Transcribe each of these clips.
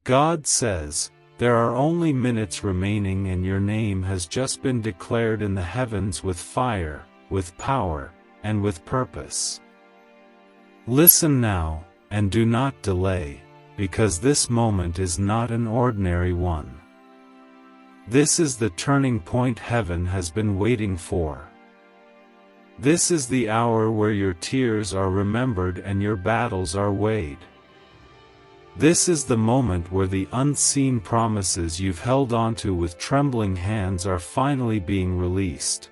God says, there are only minutes remaining and your name has just been declared in the heavens with fire, with power, and with purpose. Listen now, and do not delay, because this moment is not an ordinary one. This is the turning point heaven has been waiting for. This is the hour where your tears are remembered and your battles are weighed. This is the moment where the unseen promises you've held onto with trembling hands are finally being released.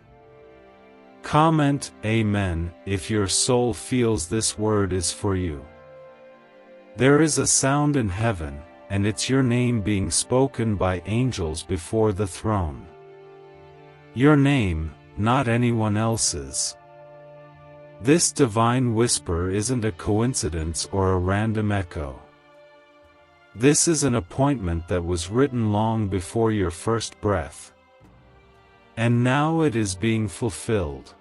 Comment Amen if your soul feels this word is for you. There is a sound in heaven, and it's your name being spoken by angels before the throne. Your name, not anyone else's. This divine whisper isn't a coincidence or a random echo. This is an appointment that was written long before your first breath. And now it is being fulfilled.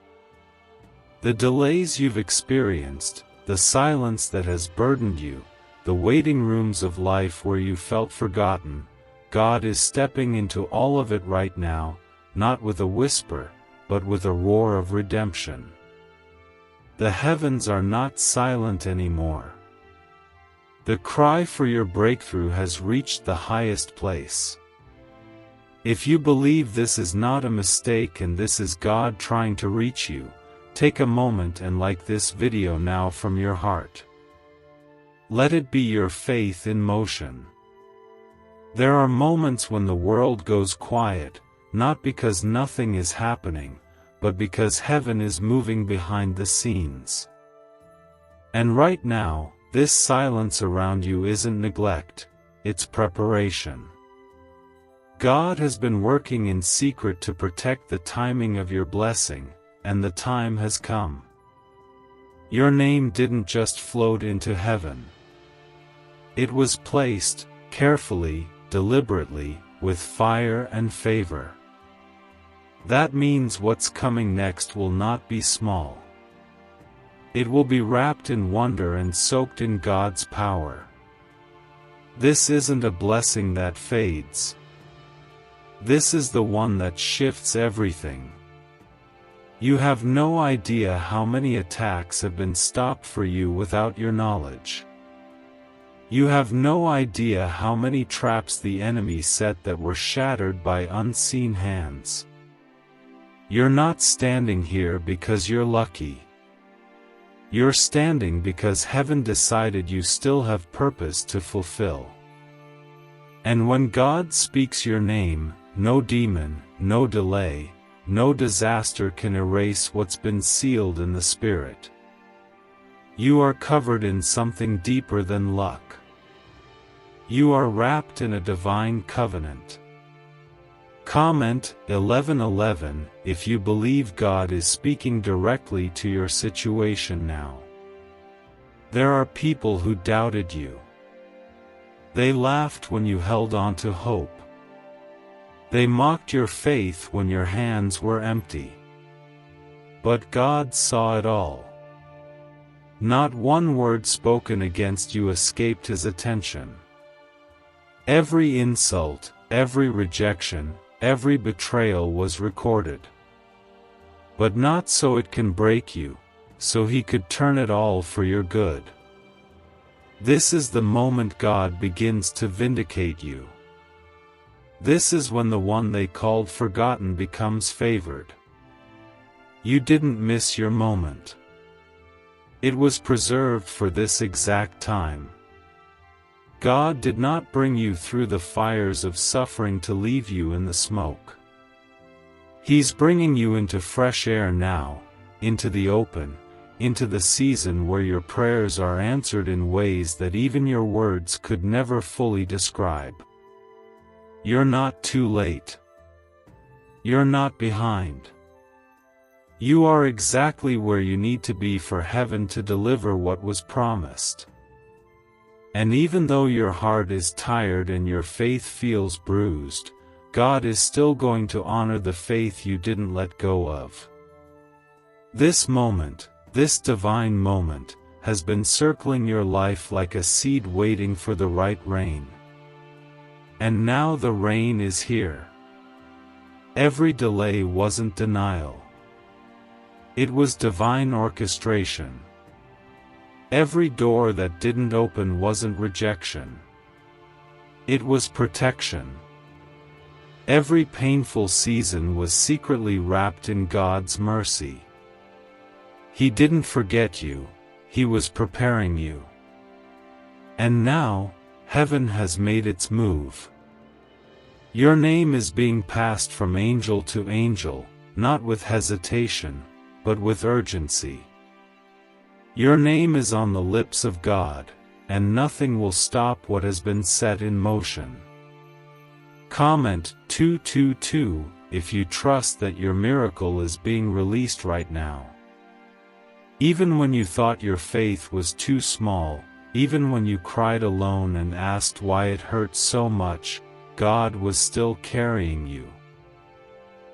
The delays you've experienced, the silence that has burdened you, the waiting rooms of life where you felt forgotten, God is stepping into all of it right now, not with a whisper, but with a roar of redemption. The heavens are not silent anymore. The cry for your breakthrough has reached the highest place. If you believe this is not a mistake and this is God trying to reach you, take a moment and like this video now from your heart. Let it be your faith in motion. There are moments when the world goes quiet, not because nothing is happening, but because heaven is moving behind the scenes. And right now, this silence around you isn't neglect, it's preparation. God has been working in secret to protect the timing of your blessing, and the time has come. Your name didn't just float into heaven. It was placed, carefully, deliberately, with fire and favor. That means what's coming next will not be small. It will be wrapped in wonder and soaked in God's power. This isn't a blessing that fades. This is the one that shifts everything. You have no idea how many attacks have been stopped for you without your knowledge. You have no idea how many traps the enemy set that were shattered by unseen hands. You're not standing here because you're lucky. You're standing because heaven decided you still have purpose to fulfill. And when God speaks your name, no demon, no delay, no disaster can erase what's been sealed in the Spirit. You are covered in something deeper than luck. You are wrapped in a divine covenant. Comment 11:11 if you believe God is speaking directly to your situation now. There are people who doubted you. They laughed when you held on to hope. They mocked your faith when your hands were empty. But God saw it all. Not one word spoken against you escaped His attention. Every insult, every rejection, every betrayal was recorded. But not so it can break you, so He could turn it all for your good. This is the moment God begins to vindicate you. This is when the one they called forgotten becomes favored. You didn't miss your moment. It was preserved for this exact time. God did not bring you through the fires of suffering to leave you in the smoke. He's bringing you into fresh air now, into the open, into the season where your prayers are answered in ways that even your words could never fully describe. You're not too late. You're not behind. You are exactly where you need to be for heaven to deliver what was promised. And even though your heart is tired and your faith feels bruised, God is still going to honor the faith you didn't let go of. This moment, this divine moment, has been circling your life like a seed waiting for the right rain. And now the rain is here. Every delay wasn't denial. It was divine orchestration. Every door that didn't open wasn't rejection. It was protection. Every painful season was secretly wrapped in God's mercy. He didn't forget you, He was preparing you. And now, heaven has made its move. Your name is being passed from angel to angel, not with hesitation, but with urgency. Your name is on the lips of God, and nothing will stop what has been set in motion. Comment 222 if you trust that your miracle is being released right now. Even when you thought your faith was too small, even when you cried alone and asked why it hurt so much, God was still carrying you.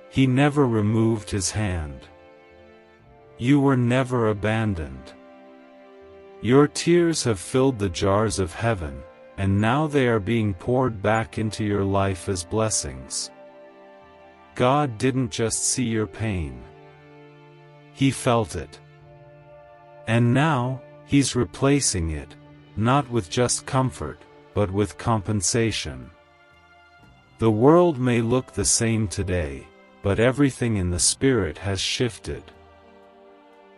He never removed His hand. You were never abandoned. Your tears have filled the jars of heaven, and now they are being poured back into your life as blessings. God didn't just see your pain. He felt it. And now, He's replacing it, not with just comfort, but with compensation. The world may look the same today, but everything in the Spirit has shifted.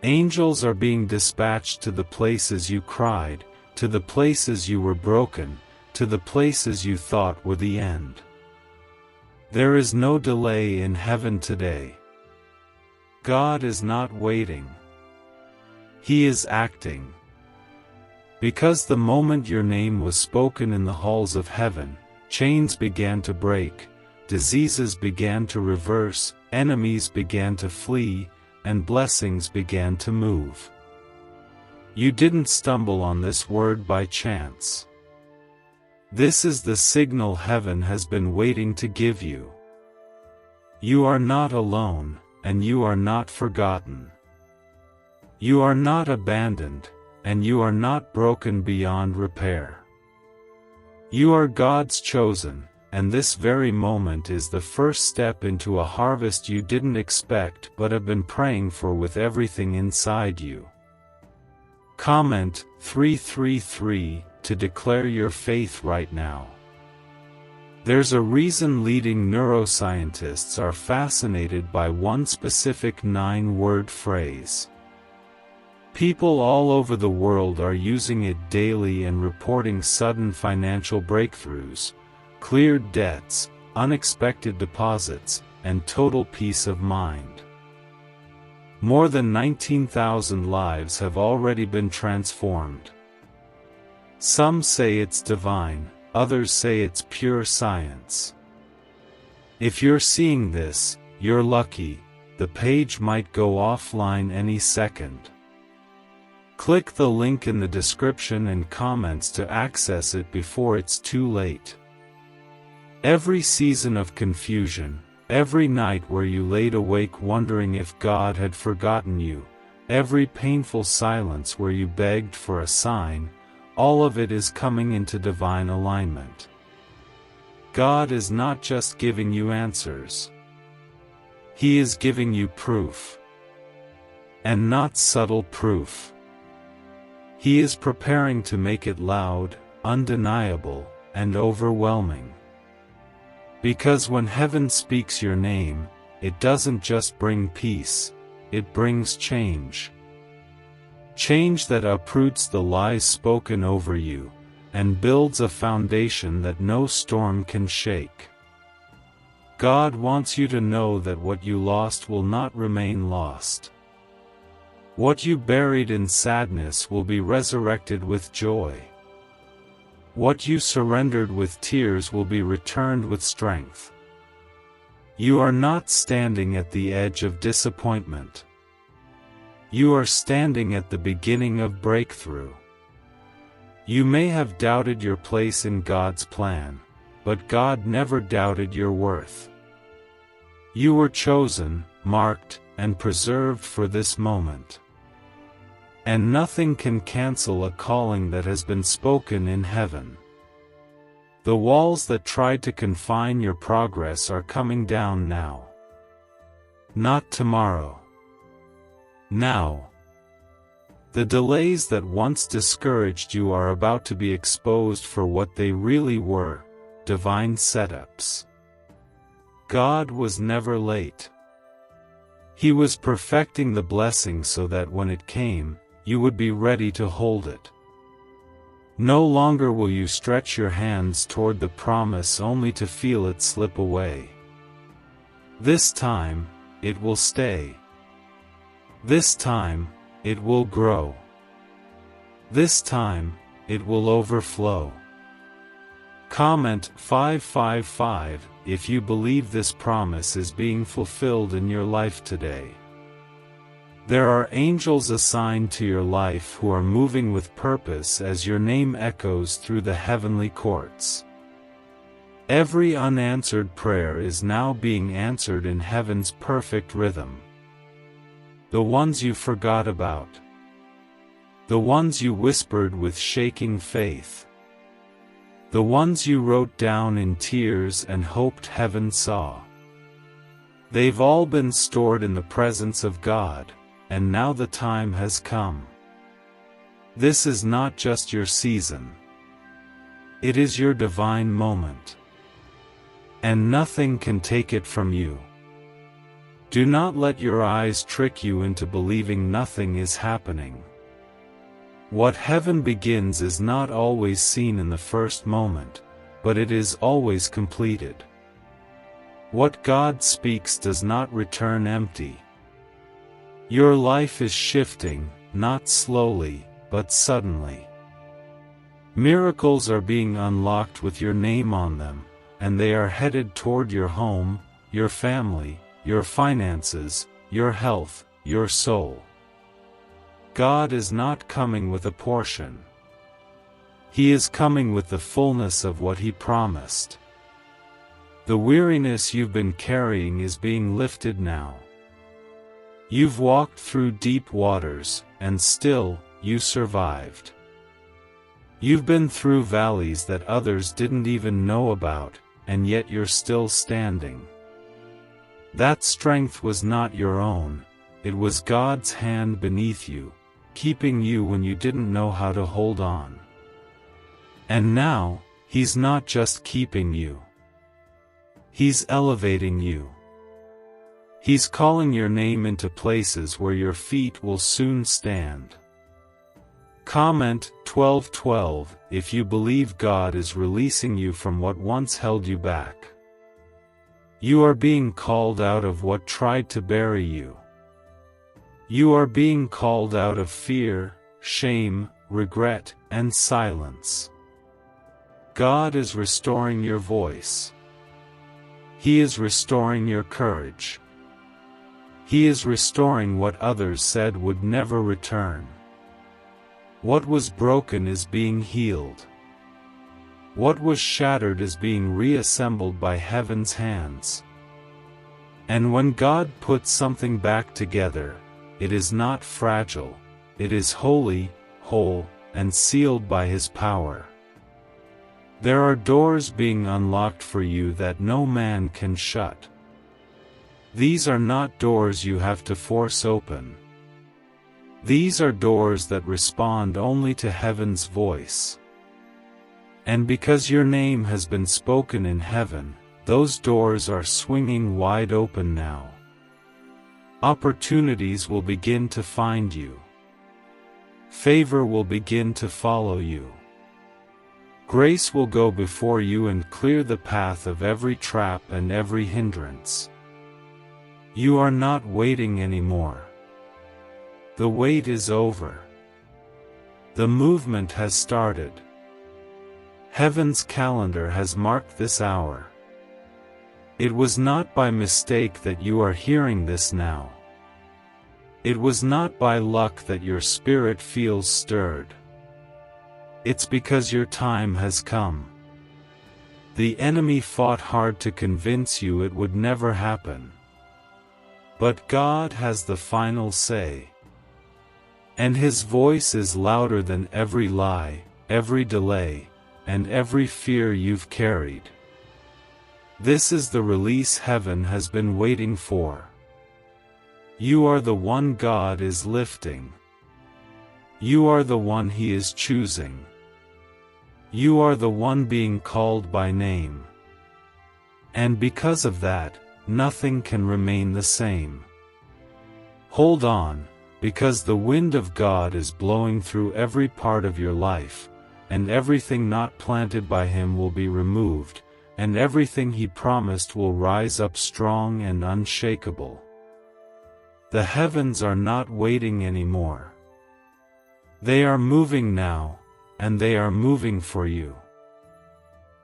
Angels are being dispatched to the places you cried, to the places you were broken, to the places you thought were the end. There is no delay in heaven today. God is not waiting. He is acting. Because the moment your name was spoken in the halls of heaven, chains began to break, diseases began to reverse, enemies began to flee, and blessings began to move. You didn't stumble on this word by chance. This is the signal heaven has been waiting to give you. You are not alone, and you are not forgotten. You are not abandoned, and you are not broken beyond repair. You are God's chosen, and this very moment is the first step into a harvest you didn't expect but have been praying for with everything inside you. Comment 333 to declare your faith right now. There's a reason leading neuroscientists are fascinated by one specific 9-word phrase. People all over the world are using it daily and reporting sudden financial breakthroughs, cleared debts, unexpected deposits, and total peace of mind. More than 19,000 lives have already been transformed. Some say it's divine, others say it's pure science. If you're seeing this, you're lucky. The page might go offline any second. Click the link in the description and comments to access it before it's too late. Every season of confusion, every night where you laid awake wondering if God had forgotten you, every painful silence where you begged for a sign, all of it is coming into divine alignment. God is not just giving you answers. He is giving you proof. And not subtle proof. He is preparing to make it loud, undeniable, and overwhelming. Because when heaven speaks your name, it doesn't just bring peace, it brings change. Change that uproots the lies spoken over you, and builds a foundation that no storm can shake. God wants you to know that what you lost will not remain lost. What you buried in sadness will be resurrected with joy. What you surrendered with tears will be returned with strength. You are not standing at the edge of disappointment. You are standing at the beginning of breakthrough. You may have doubted your place in God's plan, but God never doubted your worth. You were chosen, marked, and preserved for this moment. And nothing can cancel a calling that has been spoken in heaven. The walls that tried to confine your progress are coming down now. Not tomorrow. Now. The delays that once discouraged you are about to be exposed for what they really were, divine setups. God was never late. He was perfecting the blessing so that when it came, you would be ready to hold it. No longer will you stretch your hands toward the promise only to feel it slip away. This time, it will stay. This time, it will grow. This time, it will overflow. Comment 555 if you believe this promise is being fulfilled in your life today. There are angels assigned to your life who are moving with purpose as your name echoes through the heavenly courts. Every unanswered prayer is now being answered in heaven's perfect rhythm. The ones you forgot about. The ones you whispered with shaking faith. The ones you wrote down in tears and hoped heaven saw. They've all been stored in the presence of God, and now the time has come. This is not just your season. It is your divine moment. And nothing can take it from you. Do not let your eyes trick you into believing nothing is happening. What heaven begins is not always seen in the first moment, but it is always completed. What God speaks does not return empty. Your life is shifting, not slowly, but suddenly. Miracles are being unlocked with your name on them, and they are headed toward your home, your family, your finances, your health, your soul. God is not coming with a portion. He is coming with the fullness of what He promised. The weariness you've been carrying is being lifted now. You've walked through deep waters, and still, you survived. You've been through valleys that others didn't even know about, and yet you're still standing. That strength was not your own, it was God's hand beneath you, keeping you when you didn't know how to hold on. And now, He's not just keeping you. He's elevating you. He's calling your name into places where your feet will soon stand. Comment 1212 if you believe God is releasing you from what once held you back. You are being called out of what tried to bury you. You are being called out of fear, shame, regret, and silence. God is restoring your voice. He is restoring your courage. He is restoring what others said would never return. What was broken is being healed. What was shattered is being reassembled by heaven's hands. And when God puts something back together, it is not fragile, it is holy, whole, and sealed by His power. There are doors being unlocked for you that no man can shut. These are not doors you have to force open. These are doors that respond only to heaven's voice. And because your name has been spoken in heaven, those doors are swinging wide open now. Opportunities will begin to find you. Favor will begin to follow you. Grace will go before you and clear the path of every trap and every hindrance. You are not waiting anymore. The wait is over. The movement has started. Heaven's calendar has marked this hour. It was not by mistake that you are hearing this now. It was not by luck that your spirit feels stirred. It's because your time has come. The enemy fought hard to convince you it would never happen. But God has the final say. And His voice is louder than every lie, every delay, and every fear you've carried. This is the release heaven has been waiting for. You are the one God is lifting. You are the one He is choosing. You are the one being called by name. And because of that, nothing can remain the same. Hold on, because the wind of God is blowing through every part of your life, and everything not planted by Him will be removed, and everything He promised will rise up strong and unshakable. The heavens are not waiting anymore. They are moving now, and they are moving for you.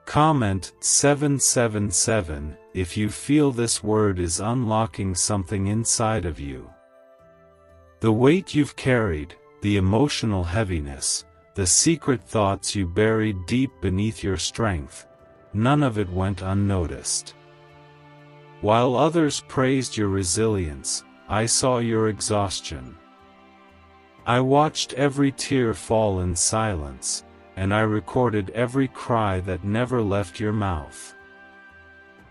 Comment 777 if you feel this word is unlocking something inside of you. The weight you've carried, the emotional heaviness, the secret thoughts you buried deep beneath your strength, none of it went unnoticed. While others praised your resilience, I saw your exhaustion. I watched every tear fall in silence, and I recorded every cry that never left your mouth.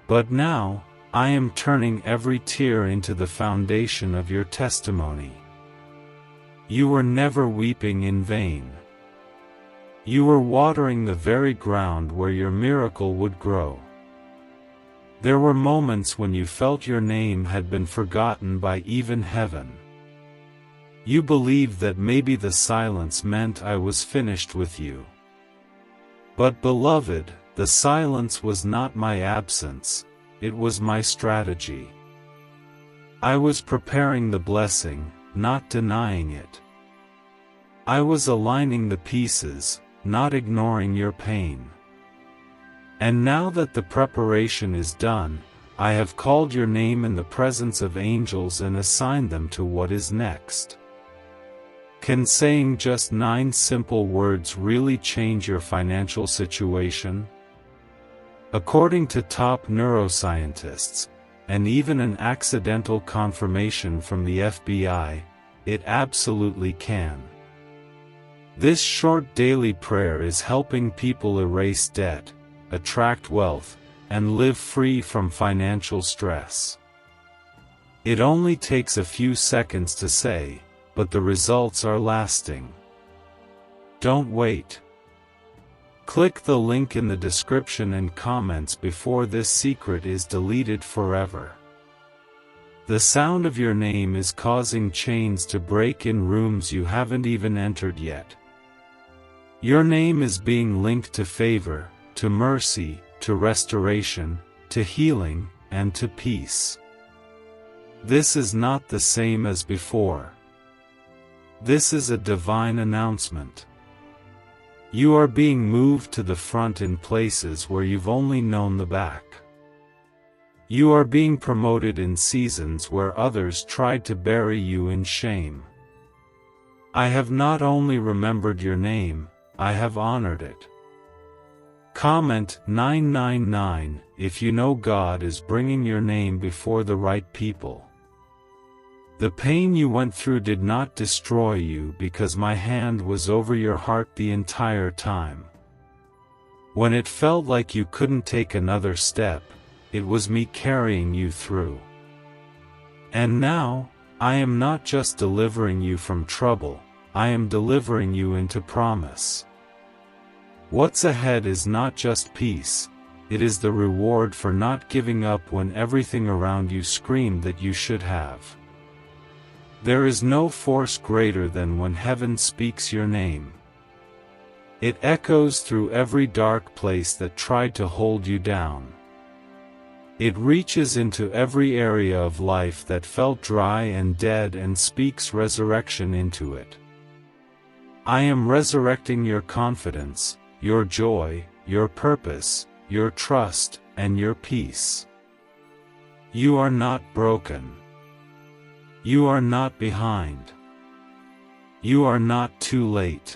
But now, I am turning every tear into the foundation of your testimony. You were never weeping in vain. You were watering the very ground where your miracle would grow. There were moments when you felt your name had been forgotten by even heaven. You believed that maybe the silence meant I was finished with you. But beloved, the silence was not my absence, it was my strategy. I was preparing the blessing, not denying it. I was aligning the pieces, not ignoring your pain. And now that the preparation is done, I have called your name in the presence of angels and assigned them to what is next. Can saying just 9 simple words really change your financial situation? According to top neuroscientists, and even an accidental confirmation from the FBI, it absolutely can. This short daily prayer is helping people erase debt, attract wealth, and live free from financial stress. It only takes a few seconds to say, but the results are lasting. Don't wait. Click the link in the description and comments before this secret is deleted forever. The sound of your name is causing chains to break in rooms you haven't even entered yet. Your name is being linked to favor, to mercy, to restoration, to healing, and to peace. This is not the same as before. This is a divine announcement. You are being moved to the front in places where you've only known the back. You are being promoted in seasons where others tried to bury you in shame. I have not only remembered your name, I have honored it. Comment 999 if you know God is bringing your name before the right people. The pain you went through did not destroy you because my hand was over your heart the entire time. When it felt like you couldn't take another step, it was me carrying you through. And now, I am not just delivering you from trouble, I am delivering you into promise. What's ahead is not just peace, it is the reward for not giving up when everything around you screamed that you should have. There is no force greater than when heaven speaks your name. It echoes through every dark place that tried to hold you down. It reaches into every area of life that felt dry and dead and speaks resurrection into it. I am resurrecting your confidence, your joy, your purpose, your trust, and your peace. You are not broken. You are not behind. You are not too late.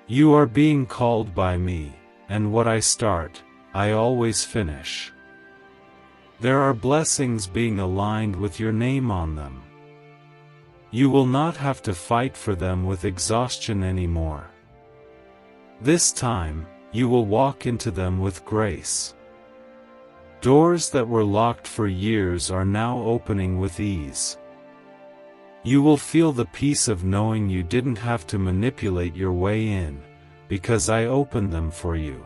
You are being called by me, and what I start, I always finish. There are blessings being aligned with your name on them. You will not have to fight for them with exhaustion anymore. This time, you will walk into them with grace. Doors that were locked for years are now opening with ease. You will feel the peace of knowing you didn't have to manipulate your way in, because I opened them for you.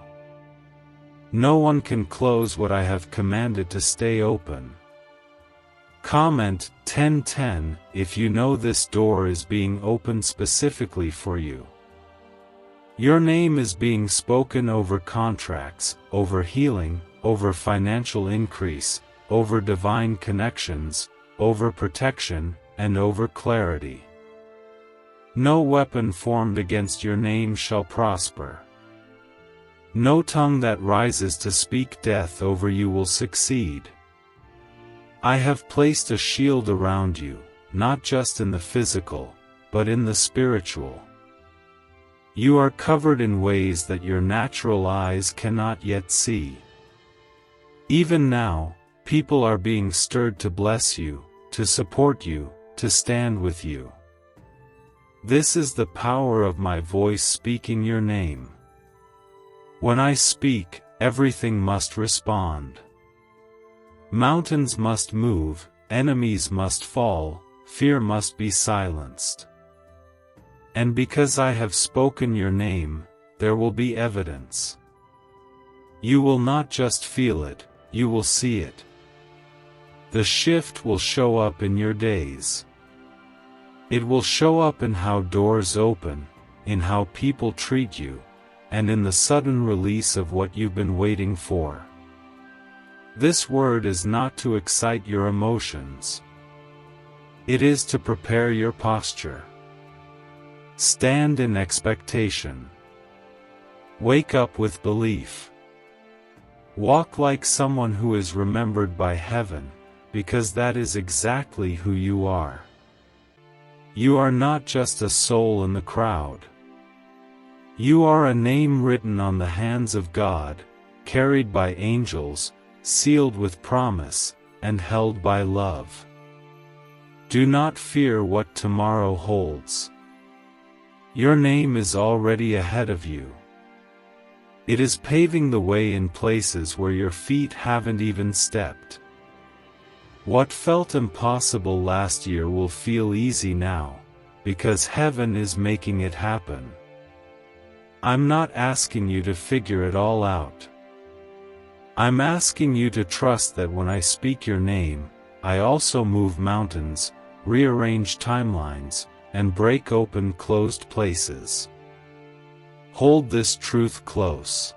No one can close what I have commanded to stay open. Comment 1010 if you know this door is being opened specifically for you. Your name is being spoken over contracts, over healing, over financial increase, over divine connections, over protection, and over clarity. No weapon formed against your name shall prosper. No tongue that rises to speak death over you will succeed. I have placed a shield around you, not just in the physical, but in the spiritual. You are covered in ways that your natural eyes cannot yet see. Even now, people are being stirred to bless you, to support you, to stand with you. This is the power of my voice speaking your name. When I speak, everything must respond. Mountains must move, enemies must fall, fear must be silenced. And because I have spoken your name, there will be evidence. You will not just feel it, you will see it. The shift will show up in your days. It will show up in how doors open, in how people treat you, and in the sudden release of what you've been waiting for. This word is not to excite your emotions. It is to prepare your posture. Stand in expectation. Wake up with belief. Walk like someone who is remembered by heaven, because that is exactly who you are. You are not just a soul in the crowd. You are a name written on the hands of God, carried by angels, sealed with promise, and held by love. Do not fear what tomorrow holds. Your name is already ahead of you. It is paving the way in places where your feet haven't even stepped. What felt impossible last year will feel easy now, because heaven is making it happen. I'm not asking you to figure it all out. I'm asking you to trust that when I speak your name, I also move mountains, rearrange timelines, and break open closed places. Hold this truth close.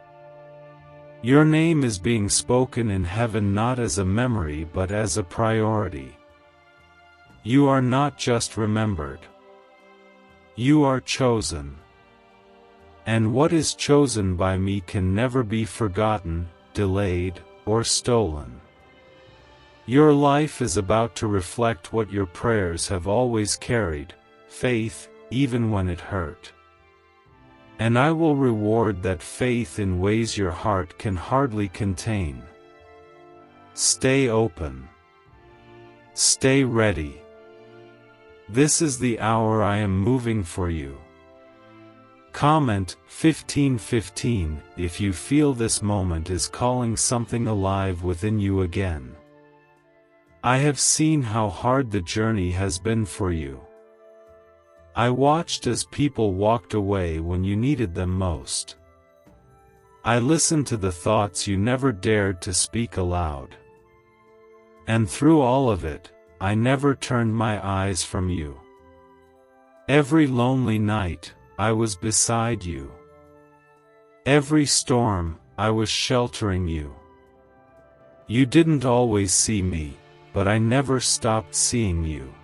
Your name is being spoken in heaven not as a memory but as a priority. You are not just remembered. You are chosen. And what is chosen by me can never be forgotten, delayed, or stolen. Your life is about to reflect what your prayers have always carried, faith, even when it hurt. And I will reward that faith in ways your heart can hardly contain. Stay open. Stay ready. This is the hour I am moving for you. Comment 1515 if you feel this moment is calling something alive within you again. I have seen how hard the journey has been for you. I watched as people walked away when you needed them most. I listened to the thoughts you never dared to speak aloud. And through all of it, I never turned my eyes from you. Every lonely night, I was beside you. Every storm, I was sheltering you. You didn't always see me, but I never stopped seeing you.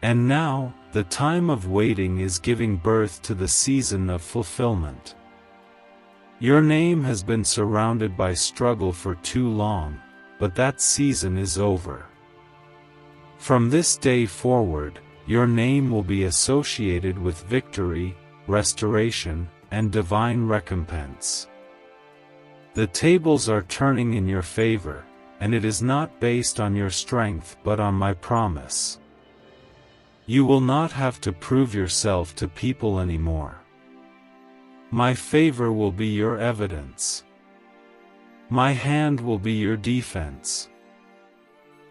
And now, the time of waiting is giving birth to the season of fulfillment. Your name has been surrounded by struggle for too long, but that season is over. From this day forward, your name will be associated with victory, restoration, and divine recompense. The tables are turning in your favor, and it is not based on your strength but on my promise. You will not have to prove yourself to people anymore. My favor will be your evidence. My hand will be your defense.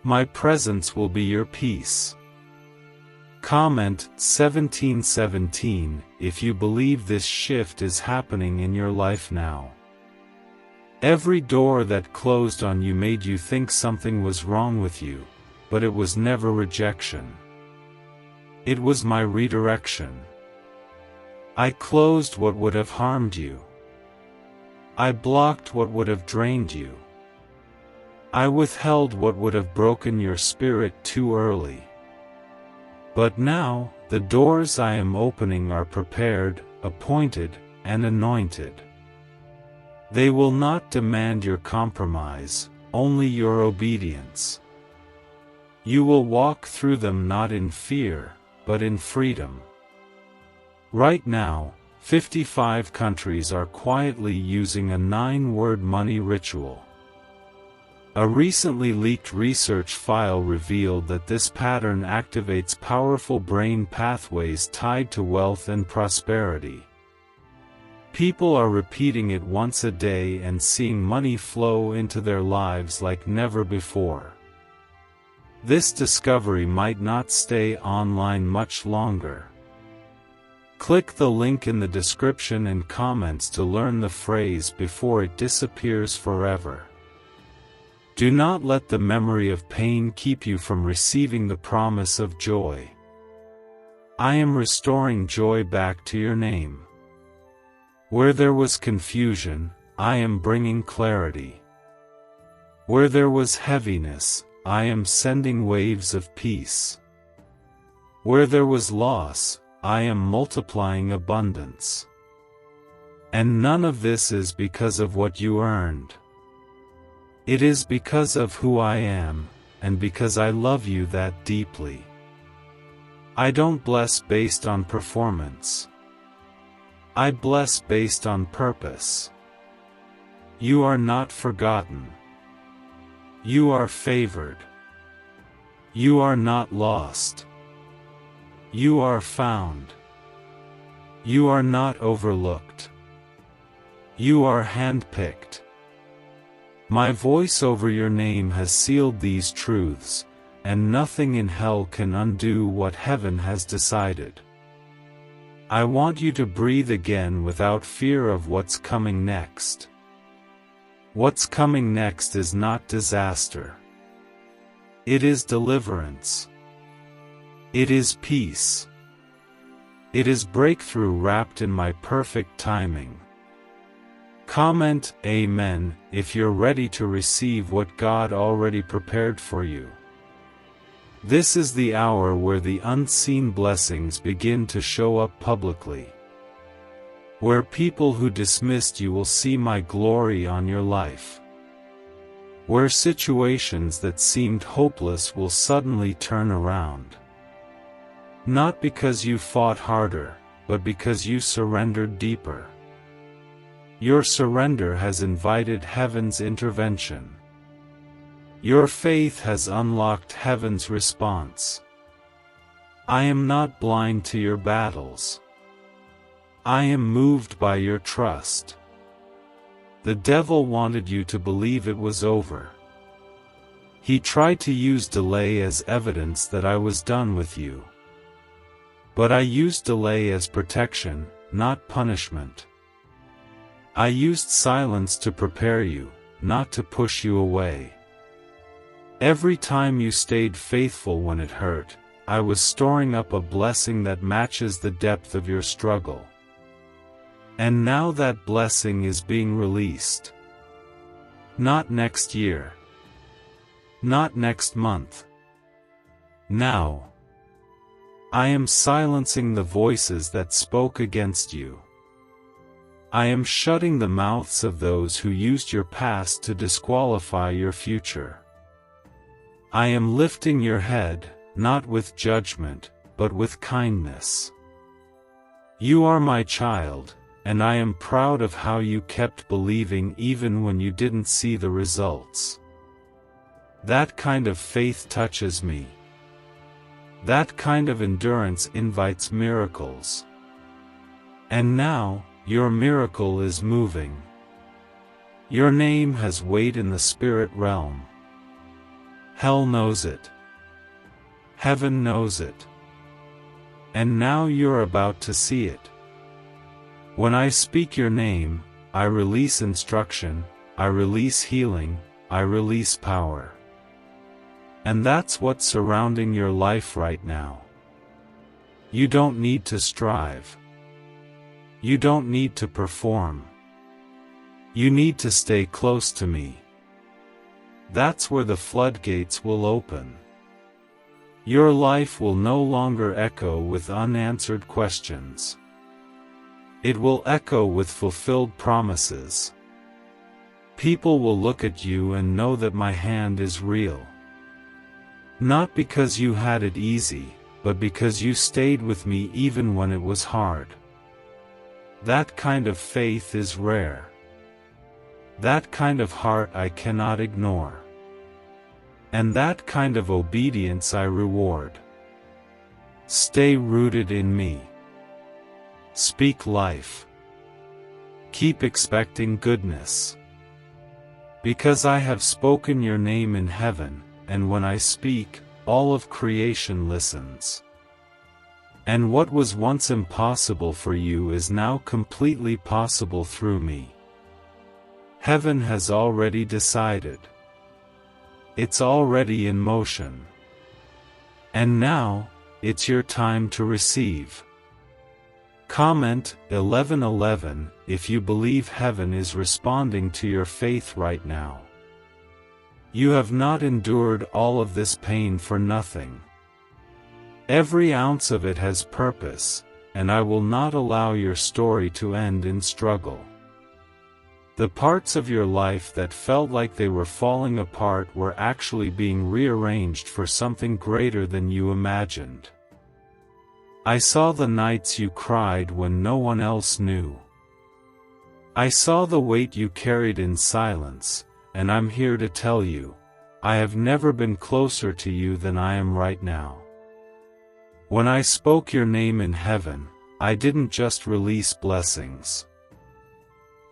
My presence will be your peace. Comment 1717 if you believe this shift is happening in your life now. Every door that closed on you made you think something was wrong with you, but it was never rejection. It was my redirection. I closed what would have harmed you. I blocked what would have drained you. I withheld what would have broken your spirit too early. But now, the doors I am opening are prepared, appointed, and anointed. They will not demand your compromise, only your obedience. You will walk through them not in fear, but in freedom. Right now, 55 countries are quietly using a 9-word money ritual. A recently leaked research file revealed that this pattern activates powerful brain pathways tied to wealth and prosperity. People are repeating it once a day and seeing money flow into their lives like never before. This discovery might not stay online much longer. Click the link in the description and comments to learn the phrase before it disappears forever. Do not let the memory of pain keep you from receiving the promise of joy. I am restoring joy back to your name. Where there was confusion, I am bringing clarity. Where there was heaviness, I am sending waves of peace. Where there was loss, I am multiplying abundance. And none of this is because of what you earned. It is because of who I am, and because I love you that deeply. I don't bless based on performance. I bless based on purpose. You are not forgotten. You are favored. You are not lost. You are found. You are not overlooked. You are handpicked. My voice over your name has sealed these truths, and nothing in hell can undo what heaven has decided. I want you to breathe again without fear of what's coming next. What's coming next is not disaster. It is deliverance. It is peace. It is breakthrough wrapped in my perfect timing. Comment Amen if you're ready to receive what God already prepared for you. This is the hour where the unseen blessings begin to show up publicly. Where people who dismissed you will see my glory on your life. Where situations that seemed hopeless will suddenly turn around. Not because you fought harder, but because you surrendered deeper. Your surrender has invited heaven's intervention. Your faith has unlocked heaven's response. I am not blind to your battles. I am moved by your trust. The devil wanted you to believe it was over. He tried to use delay as evidence that I was done with you. But I used delay as protection, not punishment. I used silence to prepare you, not to push you away. Every time you stayed faithful when it hurt, I was storing up a blessing that matches the depth of your struggle. And now that blessing is being released. Not next year. Not next month. Now. I am silencing the voices that spoke against you. I am shutting the mouths of those who used your past to disqualify your future. I am lifting your head, not with judgment, but with kindness. You are my child, and I am proud of how you kept believing even when you didn't see the results. That kind of faith touches me. That kind of endurance invites miracles. And now, your miracle is moving. Your name has weight in the spirit realm. Hell knows it. Heaven knows it. And now you're about to see it. When I speak your name, I release instruction, I release healing, I release power. And that's what's surrounding your life right now. You don't need to strive. You don't need to perform. You need to stay close to me. That's where the floodgates will open. Your life will no longer echo with unanswered questions. It will echo with fulfilled promises. People will look at you and know that my hand is real. Not because you had it easy, but because you stayed with me even when it was hard. That kind of faith is rare. That kind of heart I cannot ignore. And that kind of obedience I reward. Stay rooted in me. Speak life. Keep expecting goodness. Because I have spoken your name in heaven, and when I speak, all of creation listens. And what was once impossible for you is now completely possible through me. Heaven has already decided. It's already in motion. And now, it's your time to receive. Comment 11:11 if you believe heaven is responding to your faith right now. You have not endured all of this pain for nothing. Every ounce of it has purpose, and I will not allow your story to end in struggle. The parts of your life that felt like they were falling apart were actually being rearranged for something greater than you imagined. I saw the nights you cried when no one else knew. I saw the weight you carried in silence, and I'm here to tell you, I have never been closer to you than I am right now. When I spoke your name in heaven, I didn't just release blessings.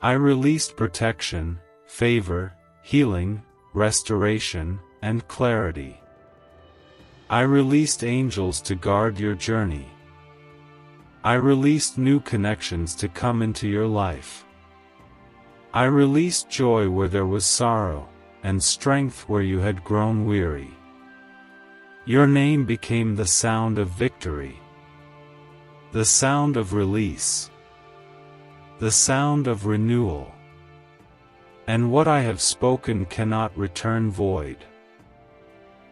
I released protection, favor, healing, restoration, and clarity. I released angels to guard your journey. I released new connections to come into your life. I released joy where there was sorrow, and strength where you had grown weary. Your name became the sound of victory, the sound of release, the sound of renewal. And what I have spoken cannot return void.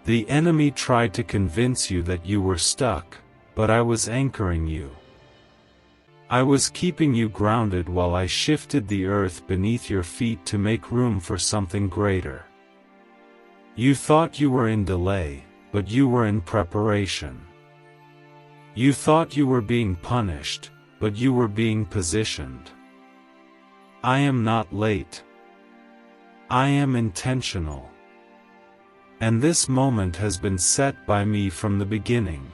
The enemy tried to convince you that you were stuck, but I was anchoring you. I was keeping you grounded while I shifted the earth beneath your feet to make room for something greater. You thought you were in delay, but you were in preparation. You thought you were being punished, but you were being positioned. I am not late. I am intentional. And this moment has been set by me from the beginning.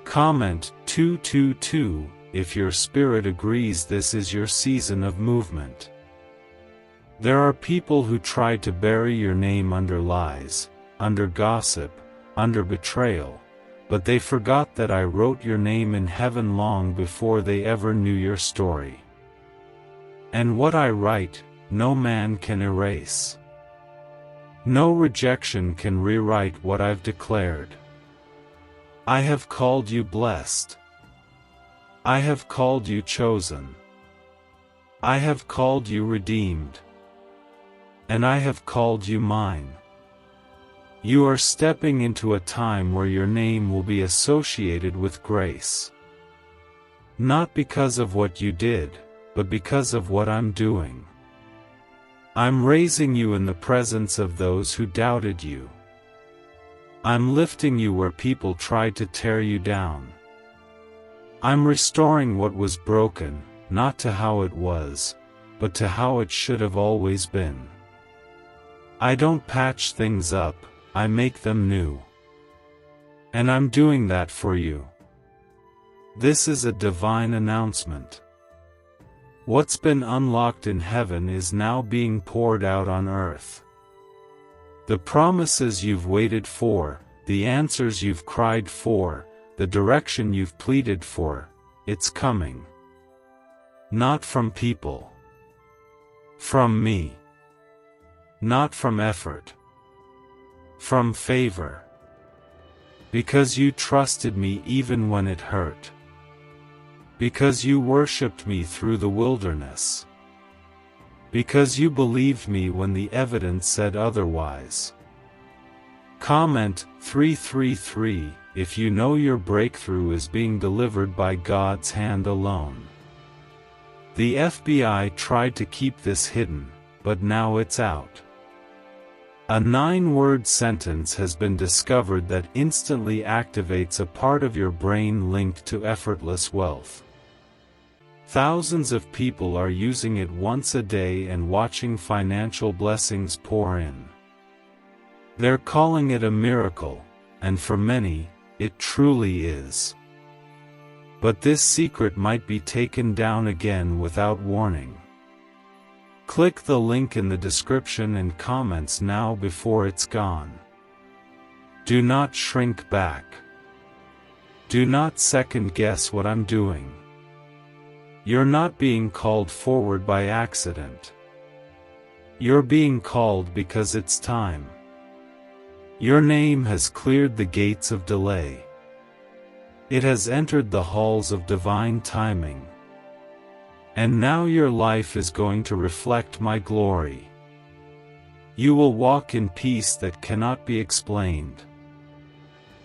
Comment 222 if your spirit agrees this is your season of movement. There are people who tried to bury your name under lies, under gossip, under betrayal, but they forgot that I wrote your name in heaven long before they ever knew your story. And what I write, no man can erase. No rejection can rewrite what I've declared. I have called you blessed. I have called you chosen. I have called you redeemed. And I have called you mine. You are stepping into a time where your name will be associated with grace. Not because of what you did, but because of what I'm doing. I'm raising you in the presence of those who doubted you. I'm lifting you where people tried to tear you down. I'm restoring what was broken, not to how it was, but to how it should have always been. I don't patch things up, I make them new. And I'm doing that for you. This is a divine announcement. What's been unlocked in heaven is now being poured out on earth. The promises you've waited for, the answers you've cried for, the direction you've pleaded for, it's coming. Not from people. From me. Not from effort. From favor. Because you trusted me even when it hurt. Because you worshipped me through the wilderness. Because you believed me when the evidence said otherwise. Comment 333 if you know your breakthrough is being delivered by God's hand alone. The FBI tried to keep this hidden, but now it's out. A 9-word sentence has been discovered that instantly activates a part of your brain linked to effortless wealth. Thousands of people are using it once a day and watching financial blessings pour in. They're calling it a miracle, and for many, it truly is. But this secret might be taken down again without warning. Click the link in the description and comments now before it's gone. Do not shrink back. Do not second guess what I'm doing. You're not being called forward by accident. You're being called because it's time. Your name has cleared the gates of delay. It has entered the halls of divine timing. And now your life is going to reflect my glory. You will walk in peace that cannot be explained.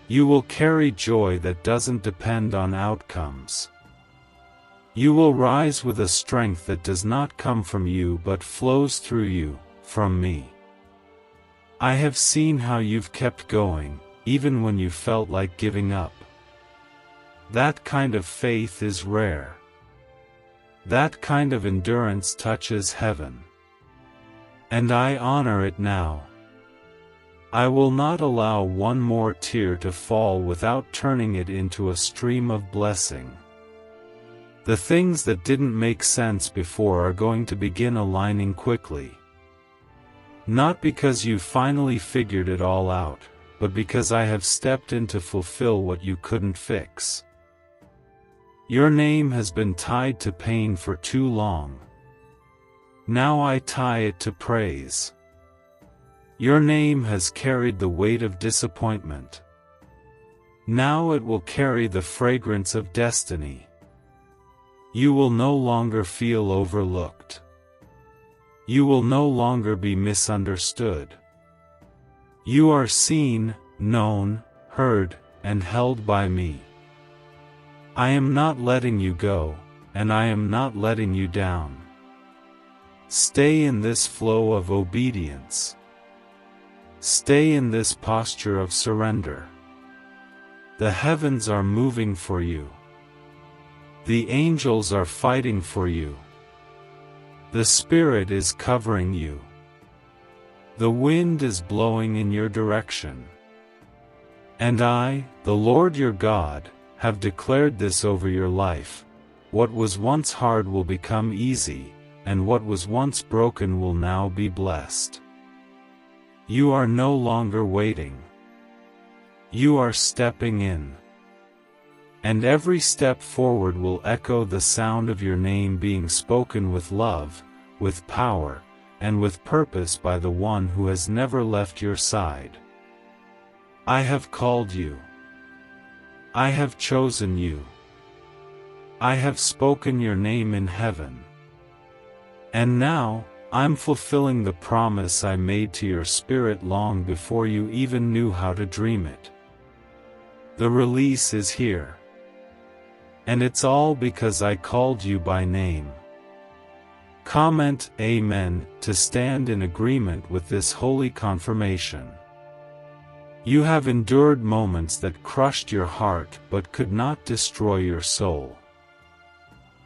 You will carry joy that doesn't depend on outcomes. You will rise with a strength that does not come from you but flows through you, from me. I have seen how you've kept going, even when you felt like giving up. That kind of faith is rare. That kind of endurance touches heaven. And I honor it now. I will not allow one more tear to fall without turning it into a stream of blessing. The things that didn't make sense before are going to begin aligning quickly. Not because you finally figured it all out, but because I have stepped in to fulfill what you couldn't fix. Your name has been tied to pain for too long. Now I tie it to praise. Your name has carried the weight of disappointment. Now it will carry the fragrance of destiny. You will no longer feel overlooked. You will no longer be misunderstood. You are seen, known, heard, and held by me. I am not letting you go, and I am not letting you down. Stay in this flow of obedience. Stay in this posture of surrender. The heavens are moving for you. The angels are fighting for you. The Spirit is covering you. The wind is blowing in your direction. And I, the Lord your God, have declared this over your life. What was once hard will become easy, and what was once broken will now be blessed. You are no longer waiting. You are stepping in. And every step forward will echo the sound of your name being spoken with love, with power, and with purpose by the one who has never left your side. I have called you. I have chosen you. I have spoken your name in heaven. And now, I'm fulfilling the promise I made to your spirit long before you even knew how to dream it. The release is here. And it's all because I called you by name. Comment Amen to stand in agreement with this holy confirmation. You have endured moments that crushed your heart but could not destroy your soul.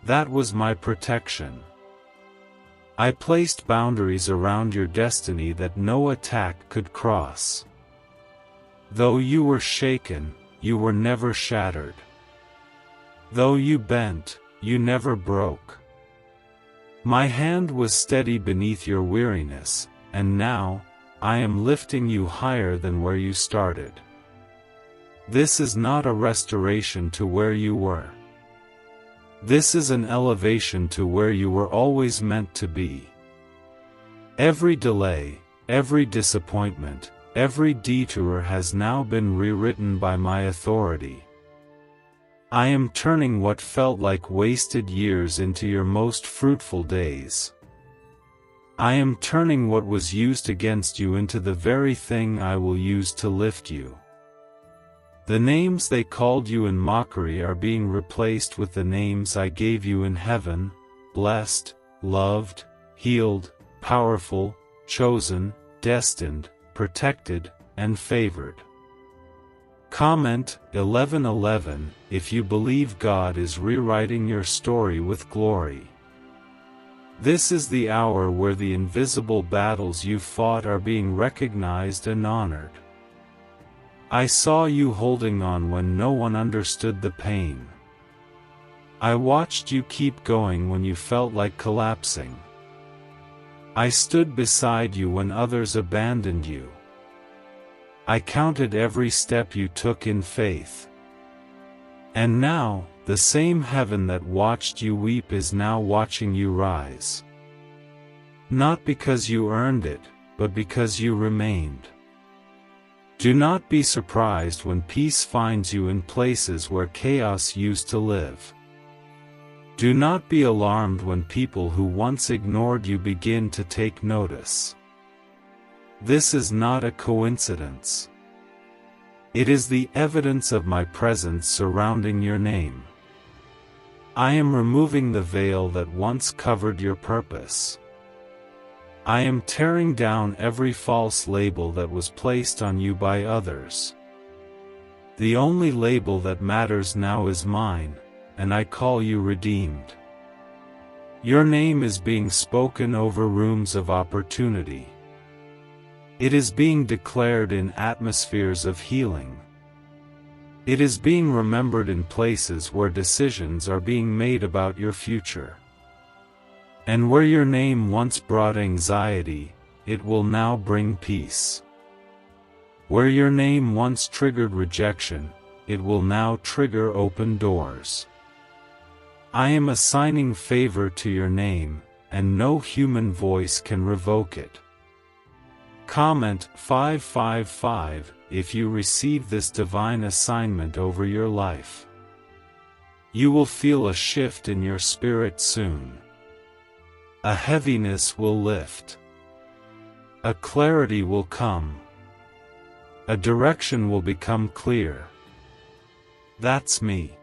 That was my protection. I placed boundaries around your destiny that no attack could cross. Though you were shaken, you were never shattered. Though you bent, you never broke. My hand was steady beneath your weariness, and now, I am lifting you higher than where you started. This is not a restoration to where you were. This is an elevation to where you were always meant to be. Every delay, every disappointment, every detour has now been rewritten by my authority. I am turning what felt like wasted years into your most fruitful days. I am turning what was used against you into the very thing I will use to lift you. The names they called you in mockery are being replaced with the names I gave you in heaven: blessed, loved, healed, powerful, chosen, destined, protected, and favored. Comment 11:11 if you believe God is rewriting your story with glory. This is the hour where the invisible battles you fought are being recognized and honored. I saw you holding on when no one understood the pain. I watched you keep going when you felt like collapsing. I stood beside you when others abandoned you. I counted every step you took in faith. And now, the same heaven that watched you weep is now watching you rise. Not because you earned it, but because you remained. Do not be surprised when peace finds you in places where chaos used to live. Do not be alarmed when people who once ignored you begin to take notice. This is not a coincidence. It is the evidence of my presence surrounding your name. I am removing the veil that once covered your purpose. I am tearing down every false label that was placed on you by others. The only label that matters now is mine, and I call you redeemed. Your name is being spoken over rooms of opportunity. It is being declared in atmospheres of healing. It is being remembered in places where decisions are being made about your future. And where your name once brought anxiety, it will now bring peace. Where your name once triggered rejection, it will now trigger open doors. I am assigning favor to your name, and no human voice can revoke it. Comment 555 if you receive this divine assignment over your life. You will feel a shift in your spirit soon. A heaviness will lift. A clarity will come. A direction will become clear. That's me.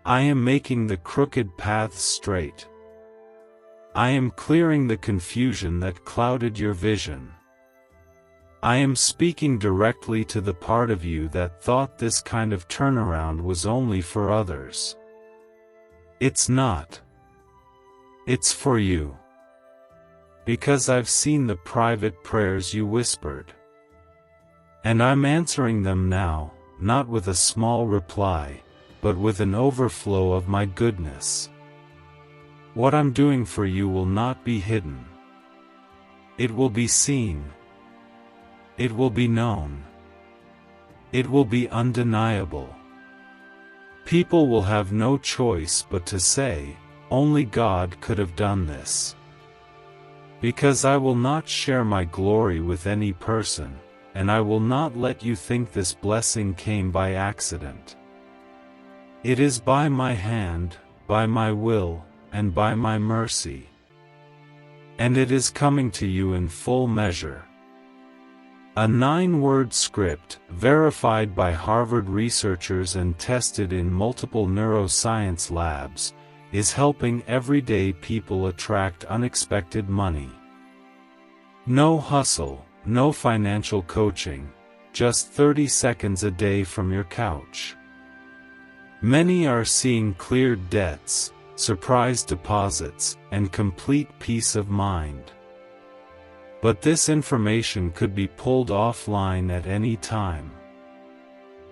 I am making the crooked paths straight. I am clearing the confusion that clouded your vision. I am speaking directly to the part of you that thought this kind of turnaround was only for others. It's not. It's for you. Because I've seen the private prayers you whispered. And I'm answering them now, not with a small reply, but with an overflow of my goodness. What I'm doing for you will not be hidden. It will be seen. It will be known. It will be undeniable. People will have no choice but to say, only God could have done this. Because I will not share my glory with any person, and I will not let you think this blessing came by accident. It is by my hand, by my will, and by my mercy. And it is coming to you in full measure. A 9-word script, verified by Harvard researchers and tested in multiple neuroscience labs, is helping everyday people attract unexpected money. No hustle, no financial coaching, just 30 seconds a day from your couch. Many are seeing cleared debts, surprise deposits, and complete peace of mind. But this information could be pulled offline at any time.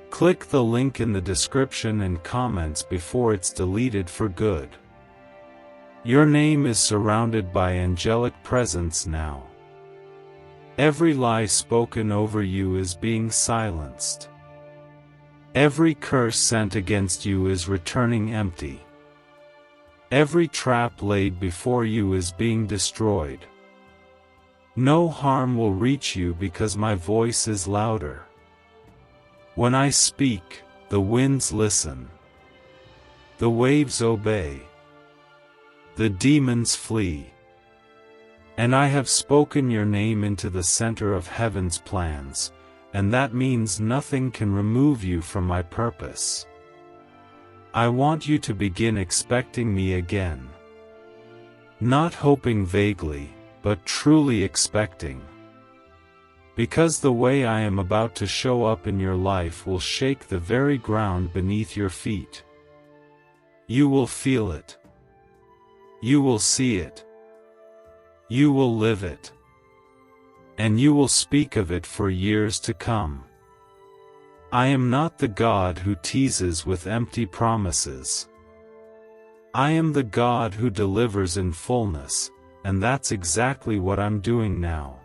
Click the link in the description and comments before it's deleted for good. Your name is surrounded by angelic presence now. Every lie spoken over you is being silenced. Every curse sent against you is returning empty. Every trap laid before you is being destroyed. No harm will reach you because my voice is louder. When I speak, the winds listen. The waves obey. The demons flee. And I have spoken your name into the center of heaven's plans, and that means nothing can remove you from my purpose. I want you to begin expecting me again. Not hoping vaguely, but truly expecting. Because the way I am about to show up in your life will shake the very ground beneath your feet. You will feel it. You will see it. You will live it. And you will speak of it for years to come. I am not the God who teases with empty promises. I am the God who delivers in fullness, and that's exactly what I'm doing now.